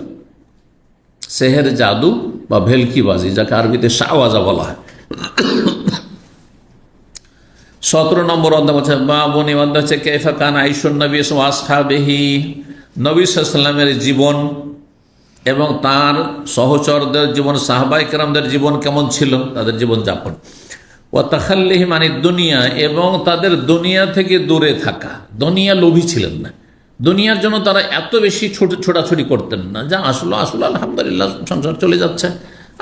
Speaker 1: সেহের জাদু বা ভেলকিবাজি, যাকে আরবিতে শাওয়াজা বলা হয়। 17 নম্বর অধ্যায় বলছে বাবুনি অধ্যায় হচ্ছে কাইফা কানা আইশুন নবী ওয়া আসহাবিহি, নবী সাল্লাল্লাহু আলাইহি ওয়াসাল্লামের জীবন এবং তার সহচরদের জীবন, সাহাবায়ে কেরামদের জীবন কেমন ছিল, তাদের জীবন যাপন। ওয়া তাখাল্লিহিম আনিদ দুনিয়া, এবং তাদের দুনিয়া থেকে দূরে থাকা, দুনিয়া লোভী ছিলেন না, দুনিয়ার জন্য তারা এত বেশি ছোটাছুটি করতেন না, যা আসলো আসলো আলহামদুলিল্লাহ সংসার চলে যাচ্ছে,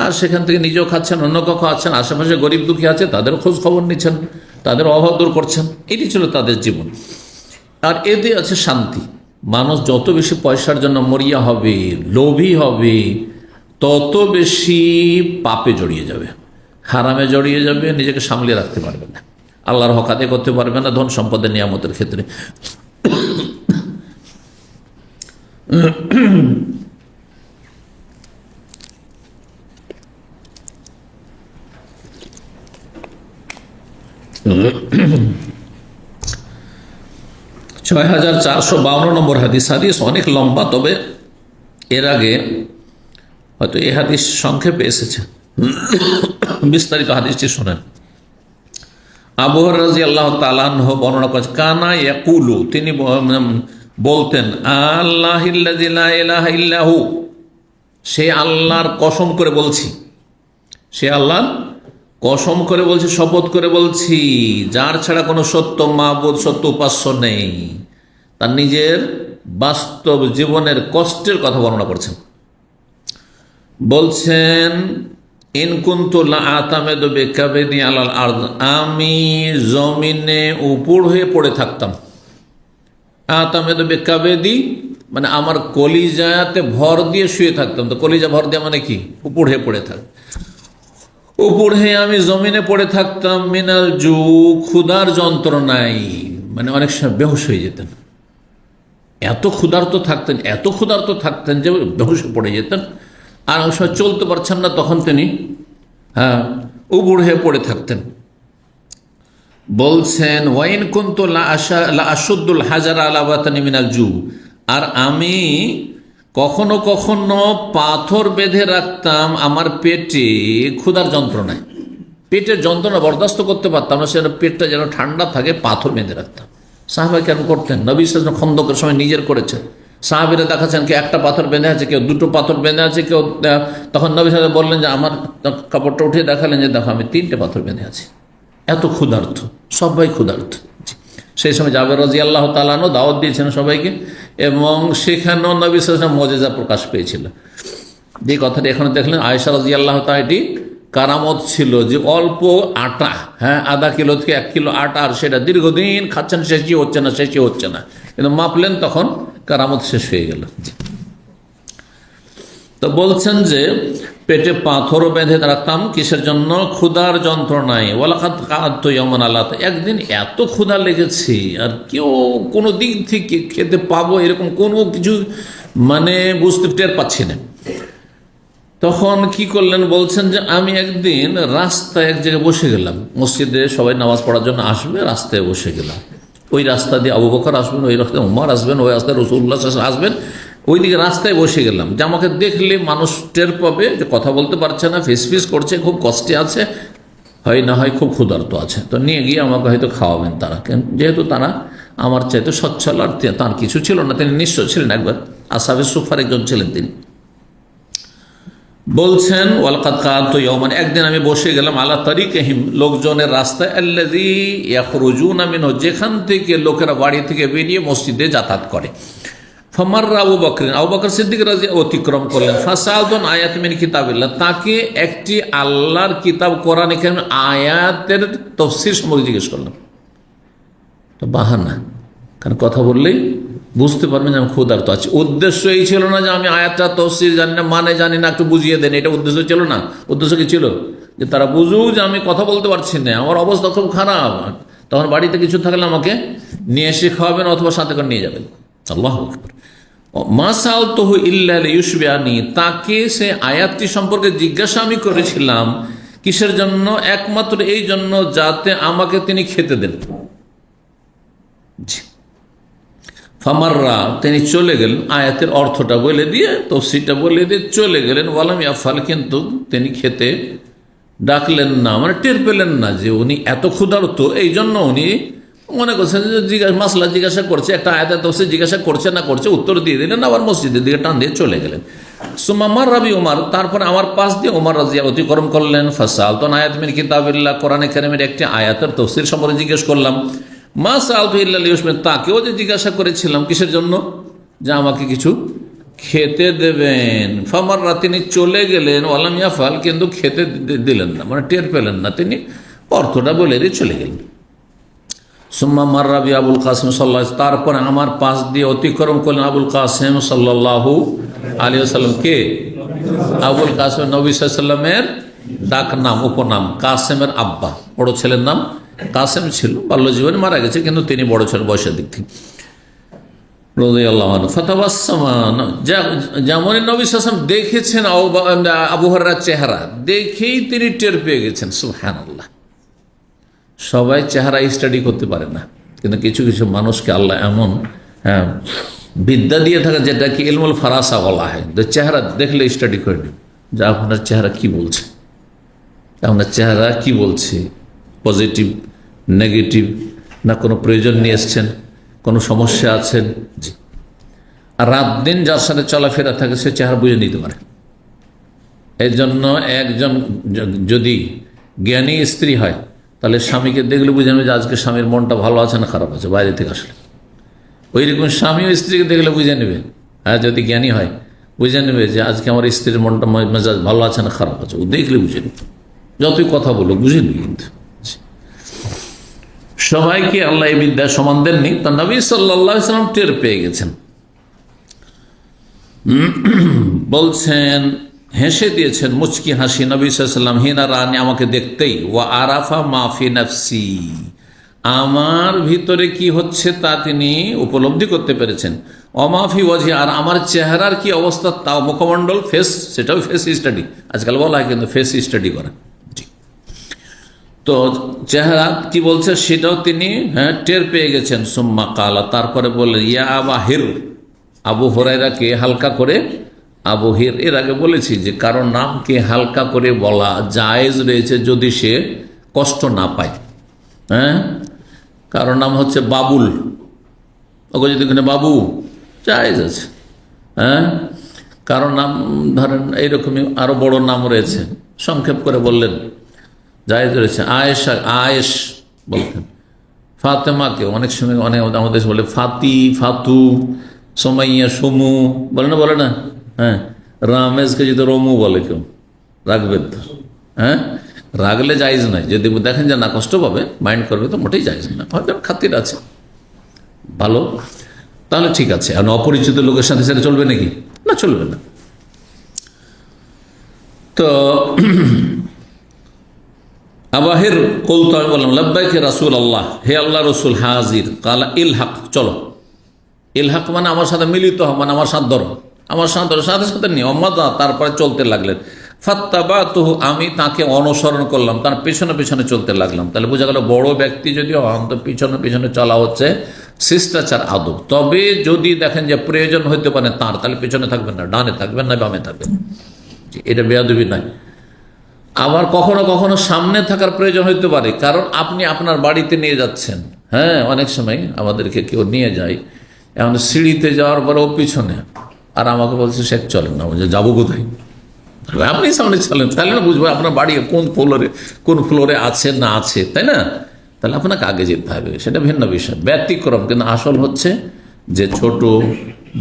Speaker 1: আর সেখান থেকে নিজেও খাচ্ছেন, অন্য কাউ খাচ্ছেন, আশেপাশে গরিব দুঃখী আছে তাদের খোঁজ খবর নিচ্ছেন, তাদের অভাব দূর করছেন, এটি ছিল তাদের জীবন। আর এতে আছে শান্তি। মানুষ যত বেশি পয়সার জন্য মরিয়া হবে, লোভী হবে, তত বেশি পাপে জড়িয়ে যাবে, হারামে জড়িয়ে যাবে, নিজেকে সামলে রাখতে পারবে না, আল্লাহর হক আদায় করতে পারবে না ধন সম্পদের নিয়ামতের ক্ষেত্রে। 6452 নম্বর হাদিস। হাদিস অনেক লম্বা, তবে এর আগে হয়তো এই হাদিস সংক্ষেপে এসেছে, বিস্তারিত হাদিসটি শোনেন। আবু হুরায়রা রাদিয়াল্লাহু তাআলা আনহু বর্ণনা করেছেন, কানা ইয়াকুলু, তিনি বলতেন, আল্লাহিল্লাযী লা ইলাহা ইল্লাহু, সে আল্লাহর কসম করে বলছি, সে আল্লাহর কসম করে বলছি, শপথ করে বলছি, যার ছাড়া কোনো সত্য মাবুদ, সত্য উপাস্য নেই। তার নিজের বাস্তব জীবনের কষ্টের কথা বর্ণনা করছেন। বলছেন, ইন কুনতু লা আতামিদু বিকাবিদি আলাল আরদ, আমি জমিনে উপর হয়ে পড়ে থাকতাম। আতামিদু বিকাবিদি মানে আমার কলিজাতে ভর দিয়ে শুয়ে থাকতাম। তো কলিজা ভর দিয়ে মানে কি? উপর হয়ে পড়ে থাক, উপর হয়ে আমি জমিনে পড়ে থাকতাম। মিনাল জু, ক্ষুধার যন্ত্রণায়, মানে অনেক সময় বেহুশ হয়ে যেতেন, এত ক্ষুধার্ত থাকতেন, এত ক্ষুধার্ত থাকতেন যে বেহুশ পড়ে যেতেন, আর অনেক সময় চলতে পারছেন না, তখন তিনি উপর হয়ে পড়ে থাকতেন। বলছেন, ওয়াইন কুনতু লা আশুদ্দুল হাজার আলা বাতানি মিনাল জু, আর আমি কখনো কখনো পাথর বেঁধে রাখতাম আমার পেটে ক্ষুধার যন্ত্রণায়, পেটের যন্ত্রণা বরদাস্ত করতে পারতাম না, সেটা পেটটা যেন ঠান্ডা থাকে, পাথর বেঁধে রাখতাম। সাহাবা কেন করতেন? নবী সাল্লাল্লাহু আলাইহি ওয়াসাল্লাম খন্দকের সময় নিজের করেছেন, সাহাবীরা দেখাচ্ছেন কেউ একটা পাথর বেঁধে আছে, কেউ দুটো পাথর বেঁধে আছে, কেউ, তখন নবী সাল্লাল্লাহু আলাইহি ওয়াসাল্লাম বললেন যে আমার কাপড়টা উঠিয়ে দেখালেন যে দেখো আমি 3টে পাথর বেঁধে আছি। এত ক্ষুধার্ত, সবাই ক্ষুধার্ত। সেই সময় জাবের রাদিয়াল্লাহু তাআলা আনহু দাওয়াত দিয়েছেন সবাইকে, এবং সেখানেও নবী সাল্লাল্লাহু আলাইহি ওয়াসাল্লাম মুজিজা প্রকাশ পেয়েছিল। যে কথাটি এখানে দেখলেন আয়েশা রাদিয়াল্লাহু তাআলা, এটি কারামত ছিল যে অল্প আটা, আধা কিলো থেকে 1 কিলো আটা, আর সেটা দীর্ঘদিন খাচ্ছেন, শেষই হচ্ছে না, শেষই হচ্ছে না, কিন্তু মাপলেন তখন কারামত শেষ হয়ে গেল। তো বলছেন যে পেটে পাথরও বেঁধে রাখতাম, কিসের জন্য? ক্ষুধার যন্ত্রণায়। ওয়ালাকাদ কাআদতু ইয়াওমান আলাত, একদিন এত ক্ষুধা লেগেছে আর কেউ কোনো দিক থেকে খেতে পাবো এরকম কোনো কিছু মানে বুঝতে টের পাচ্ছি না। তখন কি করলেন? বলছেন যে আমি একদিন রাস্তায় এক জায়গায় বসে গেলাম, মসজিদে সবাই নামাজ পড়ার জন্য আসবে, রাস্তায় বসে গেলাম। ওই রাস্তা দিয়ে আবু বকর আসবেন, ওই রাস্তায় উমর আসবেন, ওই রাস্তায় রাসূলুল্লাহ সাল্লাল্লাহু আলাইহি ওয়াসাল্লাম আসবেন। ওইদিকে রাস্তায় বসে গেলাম যে আমাকে দেখলে মানুষ টের পাবে যে কথা বলতে পারছে না, ফিসফিস করছে, খুব কষ্টে আছে, হয় না হয় খুব ক্ষুধার্ত আছে, তো নিয়ে গিয়ে আমাকে হয়তো খাওয়াবেন তারা, যেহেতু তারা আমার চাইতে সচ্ছল, আর তার কিছু ছিল না, তিনি নিশ্চয় ছিলেন একবার আসহাবে সুফার একজন ছিলেন তিনি। বলছেন ওয়ালাকাদ কাআদতু ইয়াওমান, একদিন আমি বসে গেলাম আলা তারিকিহিম, লোকজনের রাস্তায়, আল্লাযী ইয়াখরুজুনা মিনহু, যেখান থেকে লোকেরা বাড়ি থেকে বেরিয়ে মসজিদে যাতায়াত করে। ফামাররা আবু বকর, আবু বকর সিদ্দিক রাদিয়াল্লাহু অতিক্রম করলেন। ফাসালতুন আয়াত মিন কিতাবিল্লাহ, তাকে একটি আল্লাহর কিতাব কোরআন কারীম আয়াতের তাফসীর সম্পর্কে জিজ্ঞেস করলাম। তো বাহানা, কারণ কথা বললেই বুঝতে পারবেন যে আমি ক্ষুধার্ত আছি। উদ্দেশ্য এই ছিল না যে আমি আয়াতটা তাফসীর জানি না, মানে জানি না, একটু বুঝিয়ে দেন, এটা উদ্দেশ্য ছিল না। উদ্দেশ্য কি ছিল? যে তারা বুঝুক যে আমি কথা বলতে পারছি না, আমার অবস্থা খুব খারাপ, তখন বাড়িতে কিছু থাকলে আমাকে নিয়ে এসে খাওয়াবেন অথবা সাথে করে নিয়ে যাবেন। আল্লাহু আকবার। মা সাআলতুহু ইল্লা লিয়ুশবিআনি, তাকে সে আয়াতটি সম্পর্কে জিজ্ঞাসা আমি করেছিলাম কিসের জন্য? একমাত্র এই জন্য যাতে আমাকে তিনি খেতে দেন। ফামাররা, তিনি চলে গেলেন, আয়াতের অর্থটা বলে দিয়ে তফসিরটা বলে দিয়ে চলে গেলেন। ওয়ালাম ইয়াফাল, কিন্তু তিনি খেতে ডাকলেন না, মানে টের পেলেন না যে উনি এত ক্ষুধার্ত। এই জন্য উনি মনে করছেন যে মাসলা জিজ্ঞাসা করছে, একটা আয়াতের তফসির জিজ্ঞাসা করছে না করছে, উত্তর দিয়ে দিলেন, আবার মসজিদের দিকে টান দিয়ে চলে গেলেন। সুমাম্মার রাবি উমার, তারপরে আমার পাশ দিয়ে উমার রাজিয়া অতিক্রম করলেন। ফাসাল তো আয়াত মিন কিতাবিল্লাহ, কোরআনে কারিমের একটি আয়াতের তফসির সম্পর্কে জিজ্ঞেস করলাম। মা সাআলতু ইল্লা লিউসমিন, তাকেও যে জিজ্ঞাসা করেছিলাম কিসের জন্য, যে আমাকে কিছু খেতে দেবেন। ফামাররা, তিনি চলে গেলেন। ওয়ালাম ইয়াফাল, কিন্তু খেতে দিলেন না, মানে টের পেলেন না, তিনি অর্থটা বলে দিয়ে চলে গেলেন। সুম্মা মাররাবি আবুল কাসেম সাল্লাহ, তারপরে আমার পাশ দিয়ে অতিক্রম করলেন আবুল কাসেম সাল্লাল্লাহু আলাইহি ওয়াসাল্লাম। কে? আবুল কাসেম, নবী সাল্লাল্লাহু আলাইহি ওয়াসাল্লামের ডাক নাম, উপনাম। কাসেমের আব্বা, বড় ছেলের নাম কাসেম ছিল, বাল্য জীবনে মারা গেছে, কিন্তু তিনি বড় ছেলে বয়সের দিক থেকে। যেমন নবী সাল্লাল্লাহু আলাইহি ওয়াসাল্লাম দেখেছেন আবু হুরায়রার চেহারা, দেখেই তিনি টের পেয়ে গেছেন। সুবহানাল্লাহ। সবাই চেহারা স্টাডি করতে পারে না, কিন্তু কিছু কিছু মানুষকে আল্লাহ এমন বিদ্যা দিয়ে থাকে, যেটা কি ইলমুল ফারাসা বলা হয়। চেহারা দেখলে স্টাডি করে নিন যে আপনার চেহারা কি বলছে, আপনার চেহারা কি বলছে, পজিটিভ, নেগেটিভ, না কোনো প্রয়োজন নিয়ে এসছেন, কোনো সমস্যা আছেন। জি। আর রাত দিন যার সাথে চলাফেরা থাকে সে চেহারা বুঝে নিতে পারে। এই জন্য একজন যদি জ্ঞানী স্ত্রী হয়, তাহলে স্বামীকে দেখলে বুঝে নেবে যে আজকে স্বামীর মনটা ভালো আছে না খারাপ আছে, বাইরে থেকে আসলে। ওই রকম স্বামীও স্ত্রীকে দেখলে বুঝে নেবে, হ্যাঁ, যদি জ্ঞানী হয় বুঝে নেবে যে আজকে আমার স্ত্রীর মনটা মেজাজ ভালো আছে না খারাপ আছে, ও দেখলে বুঝে নেবে। যতই কথা বলো বুঝে নেবে। কিন্তু সবাইকে আল্লাহ এই বিদ্যা সমান দেননি, তা নবী সাল্লাল্লাহু আলাইহি ওয়াসাল্লাম টের পেয়ে গেছেন। বলছেন, হেসে দিয়েছেন মুচকি হাসি নবী সাল্লাল্লাহু আলাইহি ওয়াসাল্লাম হিনা রানি, আমাকে দেখতেই। ওয়া আরাফা মাফি নাফসি, আমার ভিতরে কি হচ্ছে তা তিনি উপলব্ধি করতে পেরেছেন। অমাফি ওয়াজহি, আর আমার চেহারার কি অবস্থা, তাও মুখমণ্ডল, ফেস, সেটাও ফেস স্টাডি আজকাল বলা হয়, কিন্তু ফেস স্টাডি করা। তো চেহারা কি বলছে সেটাও তিনি টের পেয়ে গেছেন। সুম্মা কালা, তারপরে বললেন, ইয়া আবাহির, আবু হুরায়রাকে হালকা করে আবু হির। এর আগে বলেছি যে কারো নামকে হালকা করে বলা জায়েজ রয়েছে যদি সে কষ্ট না পায়। হ্যাঁ, কারো নাম হচ্ছে বাবুল, ওকে যদি বাবু, জায়েজ আছে। হ্যাঁ, কারো নাম ধরেন এইরকমই আরো বড় নাম রয়েছে, সংক্ষেপ করে বললেন জায়েজ রয়েছে। আয়েশা, আয়েশ বলতেন। ফাতেমাকে অনেক সময় অনেক আমাদের বলে ফাতি, ফাতু, সোমাইয়া, সমু, বলে না। হ্যাঁ, রামেজকে যদি রমু বলে কেউ, রাখবেন তো। হ্যাঁ, রাগলে জায়েজ নাই, যদি দেখেন যে না কষ্ট পাবে, মাইন্ড করবে, তো মোটেই জায়েজ না। হয়তো খাতির আছে ভালো, তাহলে ঠিক আছে। আর অপরিচিত লোকের সাথে সাথে চলবে নাকি? না, চলবে না। তো আবাহির কলতো, আমি বললাম লাব্বাইকে রাসূল আল্লাহ, হে আল্লাহ রসুল, হাজির। কালা ইলহাক, চলো। ইলহাক মানে আমার সাথে মিলিত হও, মানে আমার সাথে ধরো, আমার সাথে ধরো, সাথে সাথে নিয়ে অম্মাদা, তারপরে চলতে লাগলেন। ফাত্তাবাতুহু, আমি তাকে অনুসরণ করলাম, তার পেছনে পেছনে চলতে লাগলাম। তাহলে বোঝা গেল বড় ব্যক্তি যদি হন তো পিছনে পিছনে চলা হচ্ছে শিষ্টাচার, আদব। তবে যদি দেখেন যে প্রয়োজন হইতে পারে তার, তাহলে পেছনে থাকবেন না, ডানে থাকবেন না, বামে থাকবেন, এটা বেয়াদবি নয়। আবার কখনো কখনো সামনে থাকার প্রয়োজন হইতে পারে, কারণ আপনি আপনার বাড়িতে নিয়ে যাচ্ছেন। হ্যাঁ, অনেক সময় আমাদেরকে কেউ নিয়ে যায়, এখন সিঁড়িতে যাওয়ার পরে ও পিছনে, আর আমাকে বলছে শেখ চলেন না, বলছে যাবো কোথায়, আপনি সামনে চলেন, তাহলে না বুঝবো আপনার বাড়ি কোন ফ্লোরে আছে না আছে, তাই না? তাহলে আপনাকে আগে যেতে হবে, সেটা ভিন্ন বিষয়, ব্যতিক্রম। কিন্তু আসল হচ্ছে যে ছোট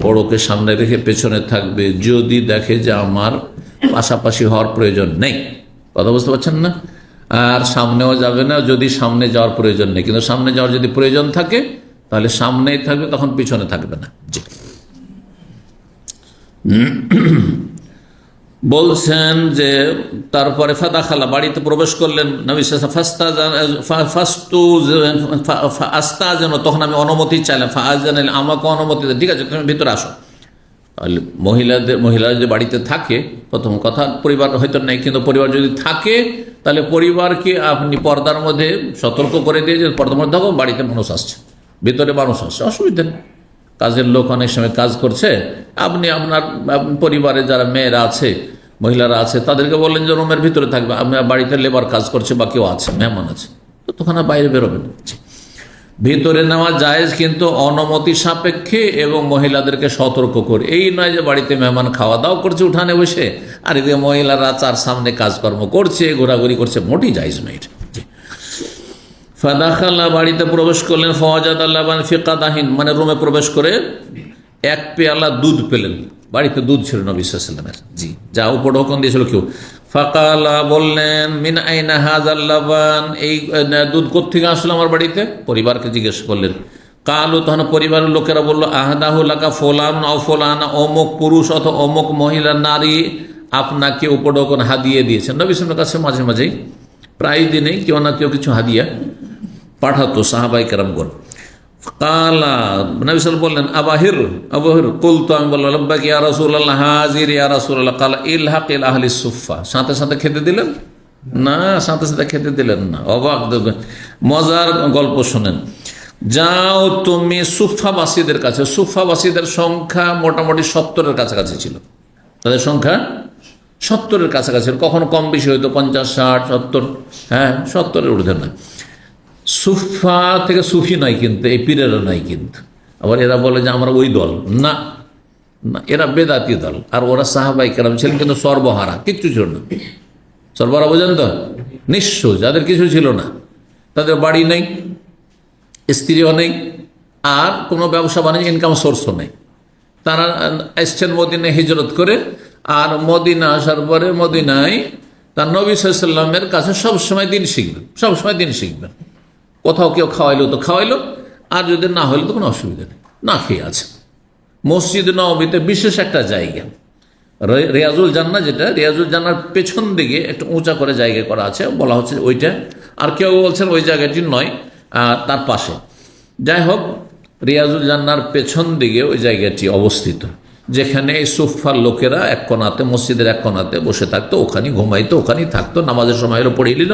Speaker 1: বড়কে সামনে রেখে পেছনে থাকবে যদি দেখে যে আমার পাশাপাশি হওয়ার প্রয়োজন নেই। কথা বুঝতে পারছেন না? আর সামনেও যাবে না যদি সামনে যাওয়ার প্রয়োজন নেই, কিন্তু সামনে যাওয়ার যদি প্রয়োজন থাকে তাহলে সামনেই থাকবে, তখন পিছনে থাকবে না। জি, বলছেন যে তারপরে ফাদাখালা, বাড়িতে প্রবেশ করলেন নবী আস্তাযেন, তখন আমি অনুমতি চাইলাম। ফাআযান, আমাকে অনুমতি দেন, ঠিক আছে তুমি ভিতরে আসো। তাহলে মহিলারা যে বাড়িতে থাকে, প্রথম কথা পরিবার হয়তো নেই, কিন্তু পরিবার যদি থাকে তাহলে পরিবারকে আপনি পর্দার মধ্যে সতর্ক করে দিয়ে যে পর্দার মধ্যে থাকো, বাড়িতে মানুষ আসছে, ভিতরে মানুষ আসছে, অসুবিধা নেই। কাজের লোক অনেক সময় কাজ করছে, আপনি আপনার পরিবারে যারা মেয়েরা আছে, মহিলারা আছে, তাদেরকে বললেন যে রুমের ভিতরে থাকবে, আপনার বাড়িতে লেবার কাজ করছে বা কেউ আছে, মেহমান আছে, তো তখন আর বাইরে বেরোবেন। ভিতরে নেওয়া জায়েজ, কিন্তু অনুমতি সাপেক্ষে এবং মহিলাদেরকে সতর্ক করে। এই নয় যে বাড়িতে মেহমান খাওয়া দাওয়া করছে উঠানে বসে, আর এদিকে মহিলারা তার সামনে কাজকর্ম করছে, ঘোরাঘুরি করছে, মোটেই জায়েজ নয় এটা। ফাদাখাল্লা, বাড়িতে প্রবেশ করলেন, ফওয়াজাদ আল্লাবান ফিকাদাহিন, মানে রুমে প্রবেশ করে এক পেয়ালা দুধ পেলেন। বাড়িতে দুধ ছিল নবী সাল্লাল্লাহু আলাইহি ওয়াসাল্লামের, জি, যা উপর হুকুম দিয়েছিল কেউ। ফাকালা, বললেন, মিন আইনা হাযাল লাবান, এই দুধ কোত্থেকে আসলো আমার বাড়িতে? পরিবারকে জিজ্ঞেস করলেন। কালু, তখন পরিবারের লোকেরা বলল, আহদাহু লাকা ফুলান আও ফুলানা, অমুক পুরুষ অথবা অমুক মহিলা নারী আপনাকে উপঢৌকন হাদিয়ে দিয়েছেন। নবী সাল্লাল্লাহু আলাইহি ওয়াসাল্লামের কাছে মাঝে মাঝেই, প্রায় দিনেই কেউ না কেউ কিছু হাদিয়া পাঠাতো সাহাবায়ে কেরামগণ। কালা, নবী সাল্লাল্লাহু বললেন, আবাহির আবাহির, কুলতু, আমি বললাম, লাব্বাইক ইয়া রাসূলুল্লাহ, হাজির ইয়া রাসূলুল্লাহ। কালা ইলহাক ইলা আহলি সুফফা, সাথে সাথে খেতে দিলেন না, সাথে সাথে খেতে দিলেন না। অবাক, মজার গল্প শোনেন। যাও তুমি সুফফাবাসীদের কাছে। সুফফাবাসীদের সংখ্যা মোটামুটি 70-এর কাছাকাছি ছিল, তাদের সংখ্যা 70-এর কাছাকাছি, কখনো কম বেশি হইতো, 50, 60, 70, হ্যাঁ 70-এর ঊর্ধ্বে না। সুফা থেকে সুফি নয় কিন্তু, এই পীরেরা নয় কিন্তু। আবার এরা বলে যে আমরা ওই দল, না না, এরা বেদাতি দল। আর ওরা সাহাবায়ে কেরাম ছিলেন কিন্তু সর্বহারা, কিচ্ছু ছিল না। সর্বহারা বোঝেন তো, নিঃস্ব, যাদের কিছু ছিল না, তাদের বাড়ি নেই, স্ত্রীও নেই, আর কোনো ব্যবসা বাণিজ্য ইনকাম সোর্সও নেই। তারা এসছেন মদিনায় হিজরত করে, আর মদিনা আসার পরে মদিনায় তার নবী সাল্লাল্লাহু আলাইহি ওয়াসাল্লামের কাছে সবসময় দিন শিখবেন, সবসময় দিন শিখবেন। কোথাও কেউ খাওয়াইলো তো খাওয়াইলো, আর যদি না হইলো তো কোনো অসুবিধা নেই, না খেয়ে আছে। মসজিদ নববীতে বিশেষ একটা জায়গা, রিয়াজুল জান্নাহ, যেটা রিয়াজুল জান্নাহর পেছন দিকে একটু উঁচা করে জায়গা করা আছে, বলা হচ্ছে ওইটা, আর কেউ বলছেন ওই জায়গাটি নয়, তার পাশে। যাই হোক, রিয়াজুল জান্নাহর পেছন দিকে ওই জায়গাটি অবস্থিত, যেখানে এই সুফফার লোকেরা এক কোণাতে, মসজিদের এক কোণাতে বসে থাকতো, ওখানে ঘুমাইতো, ওখানেই থাকতো, নামাজের সময় হলো পড়িয়ে নিল,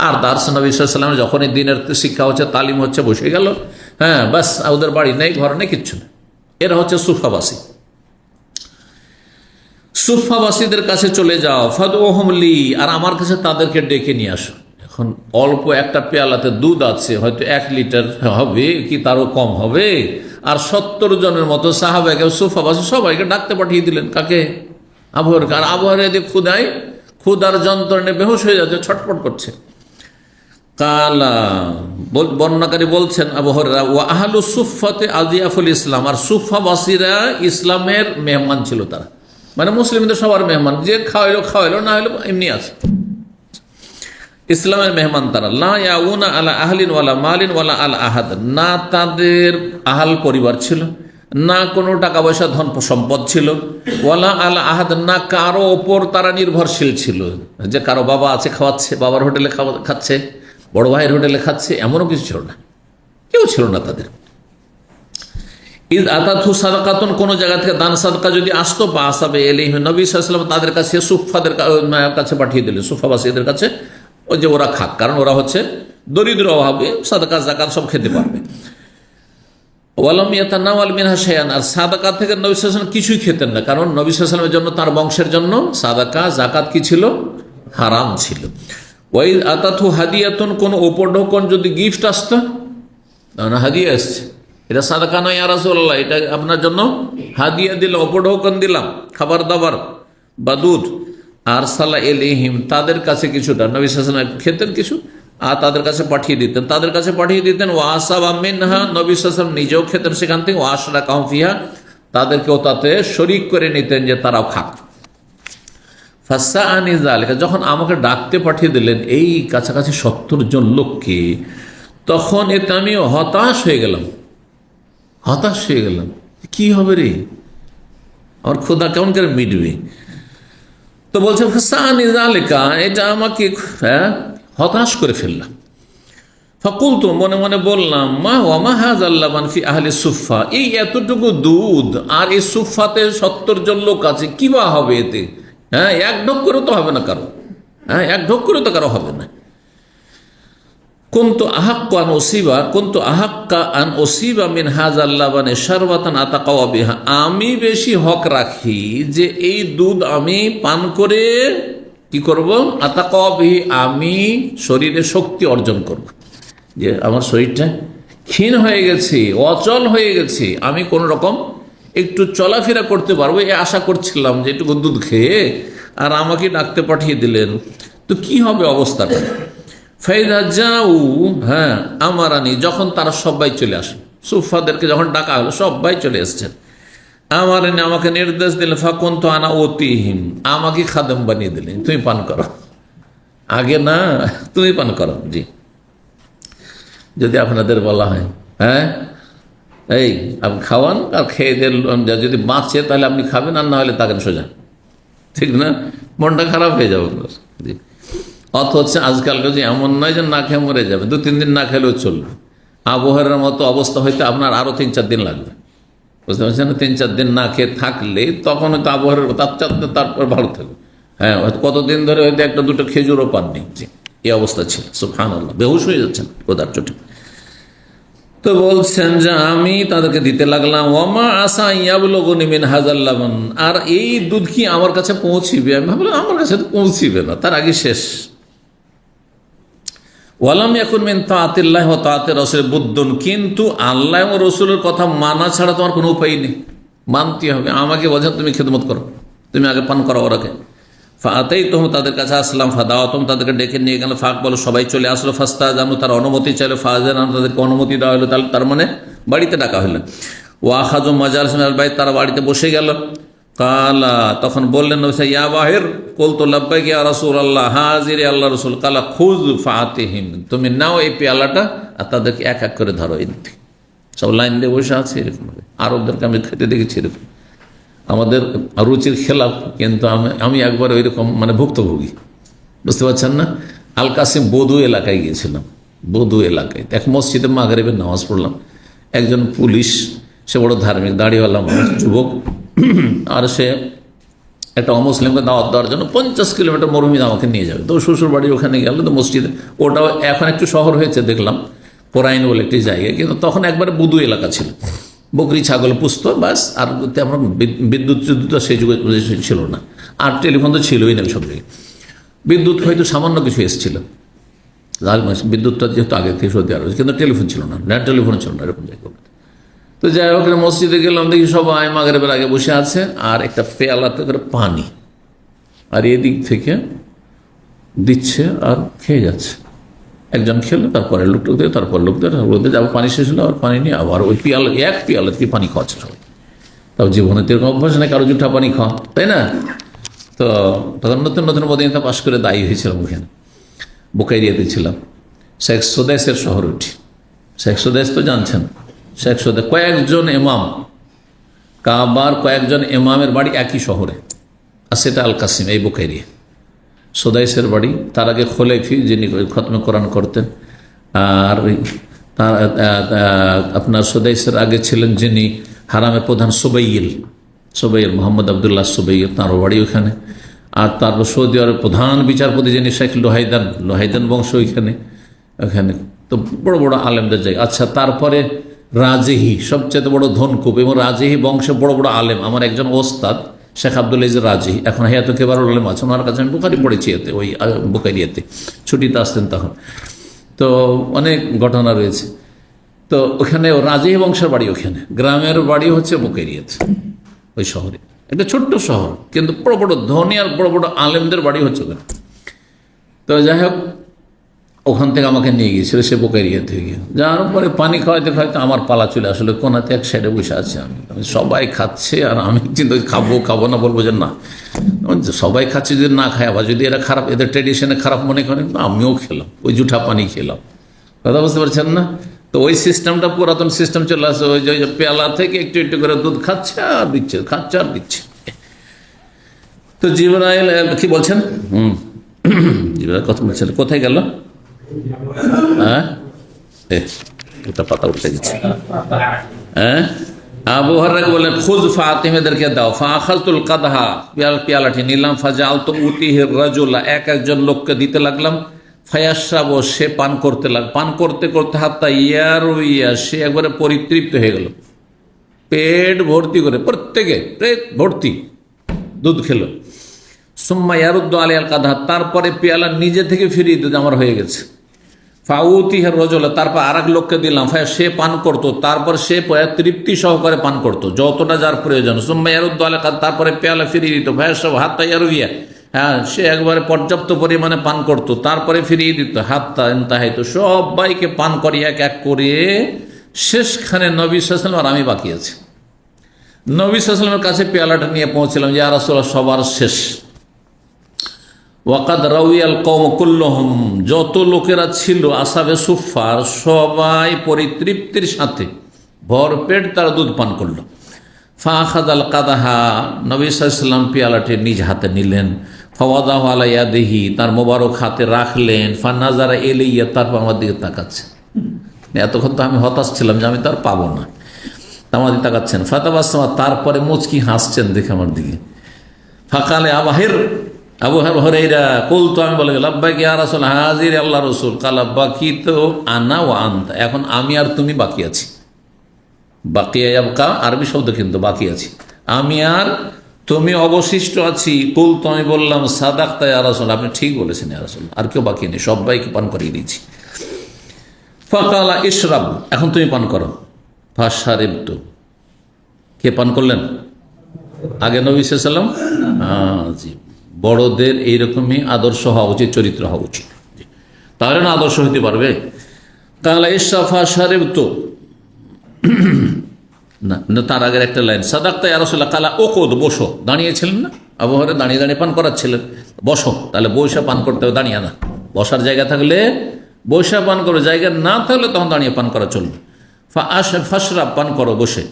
Speaker 1: আর দার্স নবী সাল্লাল্লাহু আলাইহি ওয়াসাল্লাম যখনই দিনের শিক্ষা হচ্ছে, তালিম হচ্ছে, বসে গেল। হ্যাঁ, বাস, ওদের বাড়ি নেই, ঘর নেই, কিচ্ছু নেই। এরা হচ্ছে সুফফাবাসী। সুফফাবাসীদের কাছে চলে যাও, ফাদউহুম লি, আর আমার কাছে তাদেরকে ডেকে নিয়ে আসো। এখন অল্প একটা পেয়ালাতে দুধ আছে, হয়তো 1 লিটার হবে কি তারও কম হবে, আর 70 জনের মতো সাহাবায়ে সুফফাবাসী সবাইকে ডাকতে পাঠিয়ে দিলেন। কাকে? আবহাওয়ার। আর আবহাওয়ার এদিকে ক্ষুধার যন্ত্রণে বেহুশ হয়ে যাচ্ছে, ছটফট করছে। কালা, বর্ণনাকারী বলছেন আবু হুরায়রা, ওয়া আহলু সুফফাতে আযিয়াফুল ইসলাম, আর সুফফাবাসীরা ইসলামের মেহমান ছিল, তারা মানে মুসলিমদের সবার মেহমান, যে খাওয়াইলো খাওয়াইলো, না হইলো এমনি আছে, ইসলামের মেহমান তারা। লা ইয়াউনা আলা আহলিন ওয়ালা মালিন ওয়ালা আলা আহাদ, না তাদের আহাল পরিবার ছিল, না কোনো টাকা পয়সা ধন সম্পদ ছিল, ওয়ালা আলা আহাদ, না কারো ওপর তারা নির্ভরশীল ছিল, যে কারো বাবা আছে খাওয়াচ্ছে, বাবার হোটেলে খাচ্ছে, বড় ভাইয়ের হোটেলে খাচ্ছে, এমনও কিছু ছিল না, কেউ ছিল না তাদের। ইদ আতাতহু সাদাকাতুন, কোন জায়গা থেকে দান সাদকা যদি আসতো, বা আসাবে এলাইহি, নবী সাল্লাল্লাহু আলাইহি ওয়াসাল্লাম তাদের কাছে, সুফফাদের কাছে পাঠিয়ে দিলেন, সুফফাবাসীদের কাছে, ওই যে ওরা খাক, কারণ ওরা হচ্ছে দরিদ্র, অভাবে, সাদাকা যাকাত সব খেতে পারবে। ওয়ালাম ইয়াতানাওয়াল মিনহা শাইআন, আর সাদাকা থেকে নবী সাল্লাল্লাহু আলাইহি ওয়াসাল্লাম কিছুই খেতেন না, কারণ নবী সাল্লাল্লাহু আলাইহি ওয়াসাল্লামের জন্য, তার বংশের জন্য সাদাকা যাকাত কি ছিল? হারাম ছিল। ওয়াই আতাতহু হাদিয়াতুন, কোন উপঢৌকন যদি গিফট আসতো, না হাদিয়া আসছে, এটা সাদাকা নয় ইয়া রাসূলুল্লাহ, এটা আপনার জন্য হাদিয়া দিলাম, উপঢৌকন দিলাম, খাবার দাবার বা দুধ। আর সালা এলাইহিম, তাদের কাছে কিছুটা, নবী সাল্লাল্লাহু আলাইহি ওয়াসাল্লাম খেতেন কিছু, আর তাদের কাছে পাঠিয়ে দিতেন, ওয়া আসাবা মিনহা, নবী সাল্লাল্লাহু আলাইহি ওয়াসাল্লাম নিজেও খেতেন সেখান থেকে, ওয়া আশরাকাহুম ফিহা, তাদেরকেও তাতে শরীক করে নিতেন যে তারাও খাক। ফাসাআনি যালিকা, যখন আমাকে ডাকতে পাঠিয়ে দিলেন এই কাছাকাছি 70 জন লোককে, তখন এতে আমি হতাশ হয়ে গেলাম। কি হবে রে, আমার ক্ষুধা কেমন করে মিটবে? তো বলছে ফাসাআনি যালিকা, এটা আমাকে হতাশ করে ফেললাম। ফাকুলতু, মনে মনে বললাম, মা হাযাল লাবান ফি আহলি সুফফা, এই এতটুকু দুধ আর এই সুফফাতে 70 জন লোক আছে, কি বা হবে এতে? হ্যাঁ, 1 ঢোক করে তো হবে না কারো, 1 ঢোক করে তো কারো হবে না। কুনতু আহাক্কা আন ওসিবা মিন হাযাল লাবানি শারবাতান আতাকাওয়া বিহা, আমি বেশি হক রাখি যে এই দুধ আমি পান করে কি করব, আতাকাওয়া বিহি, আমি শরীরে শক্তি অর্জন করব। যে আমার শরীরটা ক্ষীণ হয়ে গেছে, অচল হয়ে গেছে, আমি কোন রকম একটু চলাফেরা করতে পারবো এই আশা করছিলাম যে একটু দুধ খেয়ে, আর আমাকে ডাকতে পাঠিয়ে দিলেন, তো কি হবে অবস্থাটা। ফাইদা যাও, হ্যাঁ আমারানি, যখন তারা সবাই চলে আসে, সুফাদেরকে যখন ডাকা হলো সবাই চলে এসছেন, আমারানি আমাকে নির্দেশ দিলেন, ফাকুন তো আনা অতিহীন, আমাকে খাদেম বানিয়ে দিলেন, তুমি পান করো, আগে না তুমি পান করো। জি, যদি আপনাদের বলা হয় হ্যাঁ এই আপনি খাওয়ান আর খেয়ে দিল, যদি বাঁচে তাহলে আপনি খাবেন, আর না হলে তাকেন সোজা, ঠিক না, মনটা খারাপ হয়ে যাবে। জি, অথচ আজকালকার যে এমন নয় যে না খেয়ে মরে যাবে, 2-3 দিন না খেলেও চলবে। আবহাওয়ার মতো অবস্থা হইতে আপনার আরো 3-4 দিন লাগবে, বুঝতে পারছেন না। 3-4 দিন না খেয়ে থাকলে তখন হয়তো আবহাওয়ার তারপর ভালো থাকবে। হ্যাঁ, হয়তো কতদিন ধরে হয়তো 1-2টো খেজুরও পাননি। এই অবস্থা ছিল, সুবহানাল্লাহ, বেহুশ হয়ে যাচ্ছেন কোদার চোটে। তো বলছেন যে আমি তাদেরকে দিতে লাগলাম, ওমা আসা ইয়াবলুগুনি মিন হাযাল লাবান, আর এই দুধ কি আমার কাছে পৌঁছিবে, আমি ভাবলাম আমার কাছে তো পৌঁছিবে না, তার আগে শেষ। ওয়ালাম ইয়াকুন মিন তাআতিল্লাহি ওয়া তাআতি রাসূল বুদ্দুন, কিন্তু আল্লাহ ও রাসূলের কথা মানা ছাড়া তোমার কোনো উপায় নেই, মানতে হবে। আমাকে বলছেন তুমি খেদমত করো, তুমি আগে পান করো ওরাকে। ফাতাইতুহুম, তাদের কাছে আসলাম, ফাদাওয়াতুহুম, তাদেরকে ডেকে নিয়ে গেল, ফাক বলো সবাই চলে আসলো, ফাস্তাযানু, তার অনুমতি চাইলো, ফাযানান, তাদেরকে অনুমতি দেওয়া হলো, তার মানে বাড়িতে ডাকা হলো। ওয়া আখাযু মাজালিসাল বাইত, তারা বাড়িতে বসে গেল। কালা, তখন বললেন ইয়া বাহির, কুলতু লাব্বাইক ইয়া রাসূলুল্লাহ, হাজির আল্লাহ রাসূল। কালা খুয ফাতিহিম, তুমি নাও এই পেয়ালাটা আর তাদেরকে এক এক করে ধরো। এই সব লাইন দিয়ে বসে আছে এরকম ভাবে, আরবদেরকে আমি খেতে দেখেছি এরকম, আমাদের রুচির খেলাফ, কিন্তু আমি একবার ওইরকম মানে ভুক্তভোগী, বুঝতে পারছেন না। আল কাসিম বদু এলাকায় গিয়েছিলাম, বদু এলাকায় এক মসজিদে মাগরিবের নামাজ পড়লাম। একজন পুলিশ, সে বড় ধার্মিক, দাড়িওয়ালা মানুষ, যুবক, আর সে একটা অমুসলিমকে দাওয়াত দেওয়ার জন্য 50 কিলোমিটার মরুভূমি আমাকে নিয়ে যাবে। তো শ্বশুর বাড়ি ওখানে গেল, তো মসজিদে, ওটাও এখন একটু শহর হয়েছে দেখলাম, পোরাইন বলে একটি জায়গায়, কিন্তু তখন একবারে বদু এলাকা ছিল, বকরি ছাগল পুষত বাস, আর তেমন বিদ্যুৎ সেই যুগে ছিল না, আর টেলিফোন তো ছিলই না সব জায়গায়। বিদ্যুৎ হয়তো সামান্য কিছু এসেছিল, বিদ্যুৎটা যেহেতু আগে থেকে সত্যি আরো, কিন্তু টেলিফোন ছিল না, নেট টেলিফোন ছিল না এরকম জায়গা। তো যাই হোক, মসজিদে গেলাম, দেখি সবাই মাগরিবের আগে বসে আছে, আর একটা পেয়ালাতে করে পানি, আর এদিক থেকে দিচ্ছে আর খেয়ে যাচ্ছে। একজন খেলো, তারপরে লোকটা দিয়ে, তারপর লোকদের আবার পানি শেষ হলো, আবার পানি নিয়ে আবার ওই পেয়ালা, এক পেয়ালা থেকে পানি খাওয়াচ্ছে সবাই। তাও জীবনে তো এরকম অভ্যাস নেই কারো জুঠা পানি খাওয়া, তাই না। তো তখন নতুন নতুন মদিনা পাশ করে দায়ী হয়েছিলাম, ওখানে বুকাইরিয়াতে ছিলাম। শেখ সুদাইসের শহর উঠি, শেখ সুদাইস তো জানছেন, শেখ সুদাইস কয়েকজন ইমাম, কাবার কয়েকজন ইমামের বাড়ি একই শহরে, আর সেটা আল কাসিম, এই বুকাইরিয়া সুদাইসের বাড়ি। তার আগে খোলাইফি, যিনি খতমে কোরআন করতেন, আর আপনার সুদাইসের আগে ছিলেন যিনি হারামের প্রধান, সুবাইল মোহাম্মদ আবদুল্লাহ সুবাইল, তাঁরও বাড়ি ওখানে। আর তারপর সৌদি আরবের প্রধান বিচারপতি যিনি শেখ লোহাইদান বংশ ওইখানে, ওখানে তো বড় বড় আলেমদের জায়গা। আচ্ছা, তারপরে রাজেহি, সবচেয়ে বড় ধনকুপ, এবং রাজেহি বংশে বড় বড় আলেম, আমার একজন ওস্তাদ শেখ আব্দুল আজিজ রাজেহি, এখন হায়াত কেবারুল আলেম আছে, ওনার কাছে আমি বুখারি পড়েছি, এতে ওই বুখারিয়াতে ছুটিতে আসতেন তখন। তো অনেক ঘটনা রয়েছে। তো ওখানে রাজেহি বংশের বাড়ি, ওখানে গ্রামের বাড়ি হচ্ছে বুখারিয়াতে, ওই শহরে, একটা ছোট্ট শহর, কিন্তু বড় বড় ধনী আর বড় বড় আলেমদের বাড়ি হচ্ছে ওখানে। তো যাই হোক, ওখান থেকে আমাকে নিয়ে গিয়েছিল সে বুখারিয়া থেকে। যাওয়ার পরে পানি খাওয়াইতে খাওয়াইতে আমার পালা চলে আসলে, কোনাতে এক সাইডে বসে আছে আমি, সবাই খাচ্ছে আর আমি কিন্তু খাবো না, বলবো যে না, সবাই খাচ্ছে, যদি না খায়, আবার যদি এরা খারাপ, এদের ট্রেডিশনে খারাপ মনে করেন, আমিও খেলাম, ওই জুঠা পানি খেলাম, কথা বুঝতে পারছেন না। তো ওই সিস্টেমটা পুরাতন সিস্টেম চলে আসে, ওই যে পেয়ালা থেকে একটু একটু করে দুধ খাচ্ছে আর দিচ্ছে, খাচ্ছে আর দিচ্ছে। তো জিবরাইল কি বলছেন, জিবরাইল কথা বলছেন, কোথায় গেল, হ্যাঁ ওটা পাতা উঠে গেছে, হ্যাঁ। আবু হুরায়রা বলেন, খুয ফাতিমাদেরকে দাও, ফাআখাযতুল কাদহা, পেয়ালাটি নিলাম, ফাজআলতু উতিহি রাজুলা, এক একজন লোককে দিতে লাগলাম, ফায়াসাব, সে পান করতে পান করতে করতে হাত্তা ইয়ারুইয়া, সে একবারে পরিতৃপ্ত হয়ে গেল, পেট ভর্তি করে, প্রত্যেকে পেট ভর্তি দুধ খেল। সুম্মা ইয়ারুদ্দ আলিয়াল কাদা, তারপরে পেয়ালা নিজে থেকে ফিরিয়ে দিত, আমার হয়ে গেছে। ফাউতিহার রজলা, তারপর আর এক লোককে দিলাম, সে পান করতো, তারপর সে তৃপ্তি সহকারে পান করতো যতটা যার প্রয়োজন। সুম্মা ইয়ারুদ্দ আলিয়াল কাদা, তারপরে পেয়ালা ফিরিয়ে দিত। ফায়াসাব হাত্তা ইয়ারুইয়া, হ্যাঁ সে একবারে পর্যাপ্ত পরিমাণে পান করতো, তারপরে ফিরিয়ে দিত। হাত্তা ইনতাহাইতু, সবাইকে পান করি এক এক করে। শেষখানে নবী সাল্লাল্লাহু আলাইহি ওয়াসাল্লাম আর আমি বাকি আছি। নবী সাল্লাল্লাহু আলাইহি ওয়াসাল্লামের কাছে পেয়ালাটা নিয়ে পৌঁছলাম, ইয়া রাসূলুল্লাহ সবার শেষ। ওয়াকাদ রাউয়াল কওম কুল্লুহুম, যত লোকেরা ছিল আসহাবে সুফফার, সবাই পরিতৃপ্তির সাথে ভরপেট তারা দুধ পান করলো। ফাখাযাল কাদাহা, নবী সাল্লাল্লাহু আলাইহি ওয়াসাল্লাম পেয়ালাটি নিজ হাতে নিলেন। ফাওয়াদাহু আলা ইয়াদিহি, তার মোবারক হাতে রাখলেন। ফানাজারা ইলাইয়া, তারপর আমার দিকে তাকাচ্ছে। এতক্ষণ তো আমি হতাশ ছিলাম যে আমি তো আর পাবো না, আমার দিকে তাকাচ্ছেন। ফাতাবাসসামা, তারপরে মুচকি হাসছেন দেখে আমার দিকে। ফাকালে আবাহির, আবু হুরায়রা কুলতু, আমি বলে লাব্বাইক ইয়া রাসূল, হাজির আল্লাহ রাসূল। কালা বাকিতু আনা ওয়া আনতা, এখন আমি আর তুমি বাকি আছি। বাকিয়া ইয়াবকা আরবি শব্দ, কিন্তু বাকি আছি, আমি আর তুমি অবশিষ্ট আছি। কুলতু, আমি বললাম সাদাকতা ইয়া রাসূল, আপনি ঠিক বলেছেন ইয়া রাসূল, আর কেউ বাকি নেই, সবাইকে পান করিয়ে দিয়েছি। ফাকালা ইশরাব, এখন তুমি পান করো। ফাশারিবতু, কে পান করলেন? আগে নবী সাল্লাল্লাহু আলাইহি ওয়াসাল্লাম। জি, বড়দের এইরকমই আদর্শ হওয়া উচিত, চরিত্র হওয়া উচিত, তাহলে না আদর্শ হইতে পারবে। কালা ইশরাব ফাশারিবতু, না তার আগের একটা লাইন, সাদাকতা ইয়া রাসূলুল্লাহ। কালা উকুদ, বসো, দাঁড়িয়েছিলেন না আবু হুরায়রা, দাঁড়িয়ে দাঁড়িয়ে পান করাচ্ছিলেন, বসো। তাহলে বৈশা পান করতে হবে, দাঁড়িয়ে না। বসার জায়গা থাকলে বৈশা পান করো, জায়গা না থাকলে তখন দাঁড়িয়ে পান করা চলবে। ফাশরাব, পান করো বসে।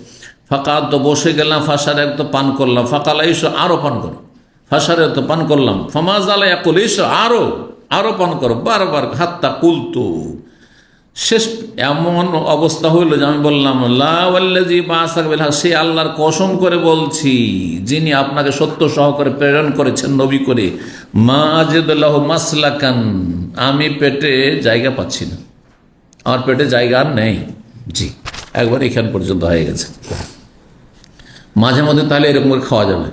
Speaker 1: ফাকাদ, তো বসে গেলাম। ফাশারে, তো পান করলাম। ফাকালা ইসো, আরো পান করো। ফাশারে, তো পান করলাম। ফামাজালা ইয়াকুল, ইসো, আরো আরো পান করো, বারবার। হাত্তা কুলতু, শেষ এমন অবস্থা হইল যে আমি বললাম লা ওয়াল্লাযী বা'আসাকা বিল হক, সে আল্লাহর কসম করে বলছি যিনি আপনাকে সত্য সহকারে প্রেরণ করেছেন নবী করে, মা আজিদু লাহু মাসলাকান, আমি পেটে জায়গা পাচ্ছি না, আমার পেটে জায়গা আর নেই। জি, একবার এখান পর্যন্ত হয়ে গেছে। মাঝে মধ্যে তাহলে এরকম করে খাওয়া যাবে,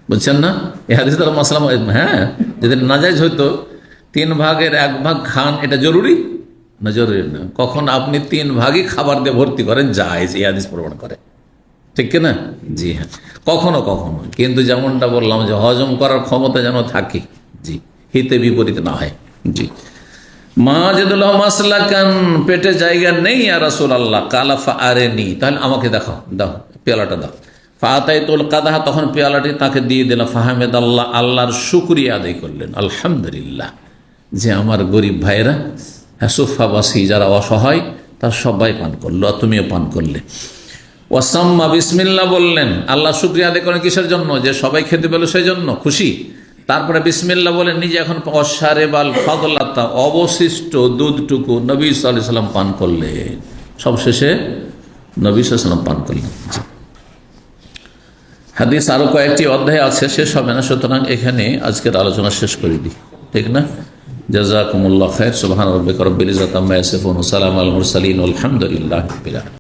Speaker 1: বুঝছেন না? এ হাদিস দ্বারা মাসলা, হ্যাঁ, যদি নাজায়েজ হইতো 3 ভাগের 1 ভাগ খান, এটা জরুরি না? জরুরি না। কখন আপনি 3 ভাগই খাবার দিয়ে ভর্তি করেন, জায়েজ, এই হাদিস প্রমাণ করে, ঠিক কিনা? জি হ্যাঁ, কখনো কখনো, কিন্তু যেমনটা বললাম যে হজম করার ক্ষমতা যেন থাকে, জি, হিতে বিপরীত না হয়। জি, মা আজিদুল্লাহ মাসলাকান, পেটে জায়গা নেই ইয়া রাসূলুল্লাহ। কালা ফাআরিনি, তাহলে আমাকে দেখাও, দাও পেয়ালাটা দাও। ফাআতাইতুল কাদাহা, তখন পেয়ালাটি তাকে দিয়ে দিলাম। ফাহামিদাল্লাহ, আল্লাহর শুকরিয়া আদায় করলেন, আলহামদুলিল্লাহ, যে আমার গরিব ভাইরা, সুফাবাসী যারা অসহায়, তার সবাই পান করলো, আর তুমিও পান করলে। ওয়াসাম্মা, বিসমিল্লাহ বললেন। আল্লাহ শুকরিয়া আদায় করেন কিসের জন্য? যে সবাই খেতে পেল সেই জন্য খুশি। তারপরে বিসমিল্লাহ বলেন, নিজে এখন অশারেবাল ফাদলাতা, অবশিষ্ট দুধটুকু নবী সাল্লাল্লাহু আলাইহি ওয়াসাল্লাম পান করলেন। সবশেষে নবী সাল্লাল্লাহু আলাইহি ওয়াসাল্লাম পান করলেন। হাদিস আরো কয়েকটি অধ্যায় আছে, শেষ হবে না, সুতরাং এখানে আজকের আলোচনা শেষ করে দিই, ঠিক না? জাযাকুমুল্লাহ খাইর। সুবহান রাব্বিকা রাব্বিল ইজ্জাতি আম্মা ইয়াসিফুন ওয়া সালামুন আলাল মুরসালিন ওয়ালহামদুলিল্লাহি রাব্বিল আলামিন।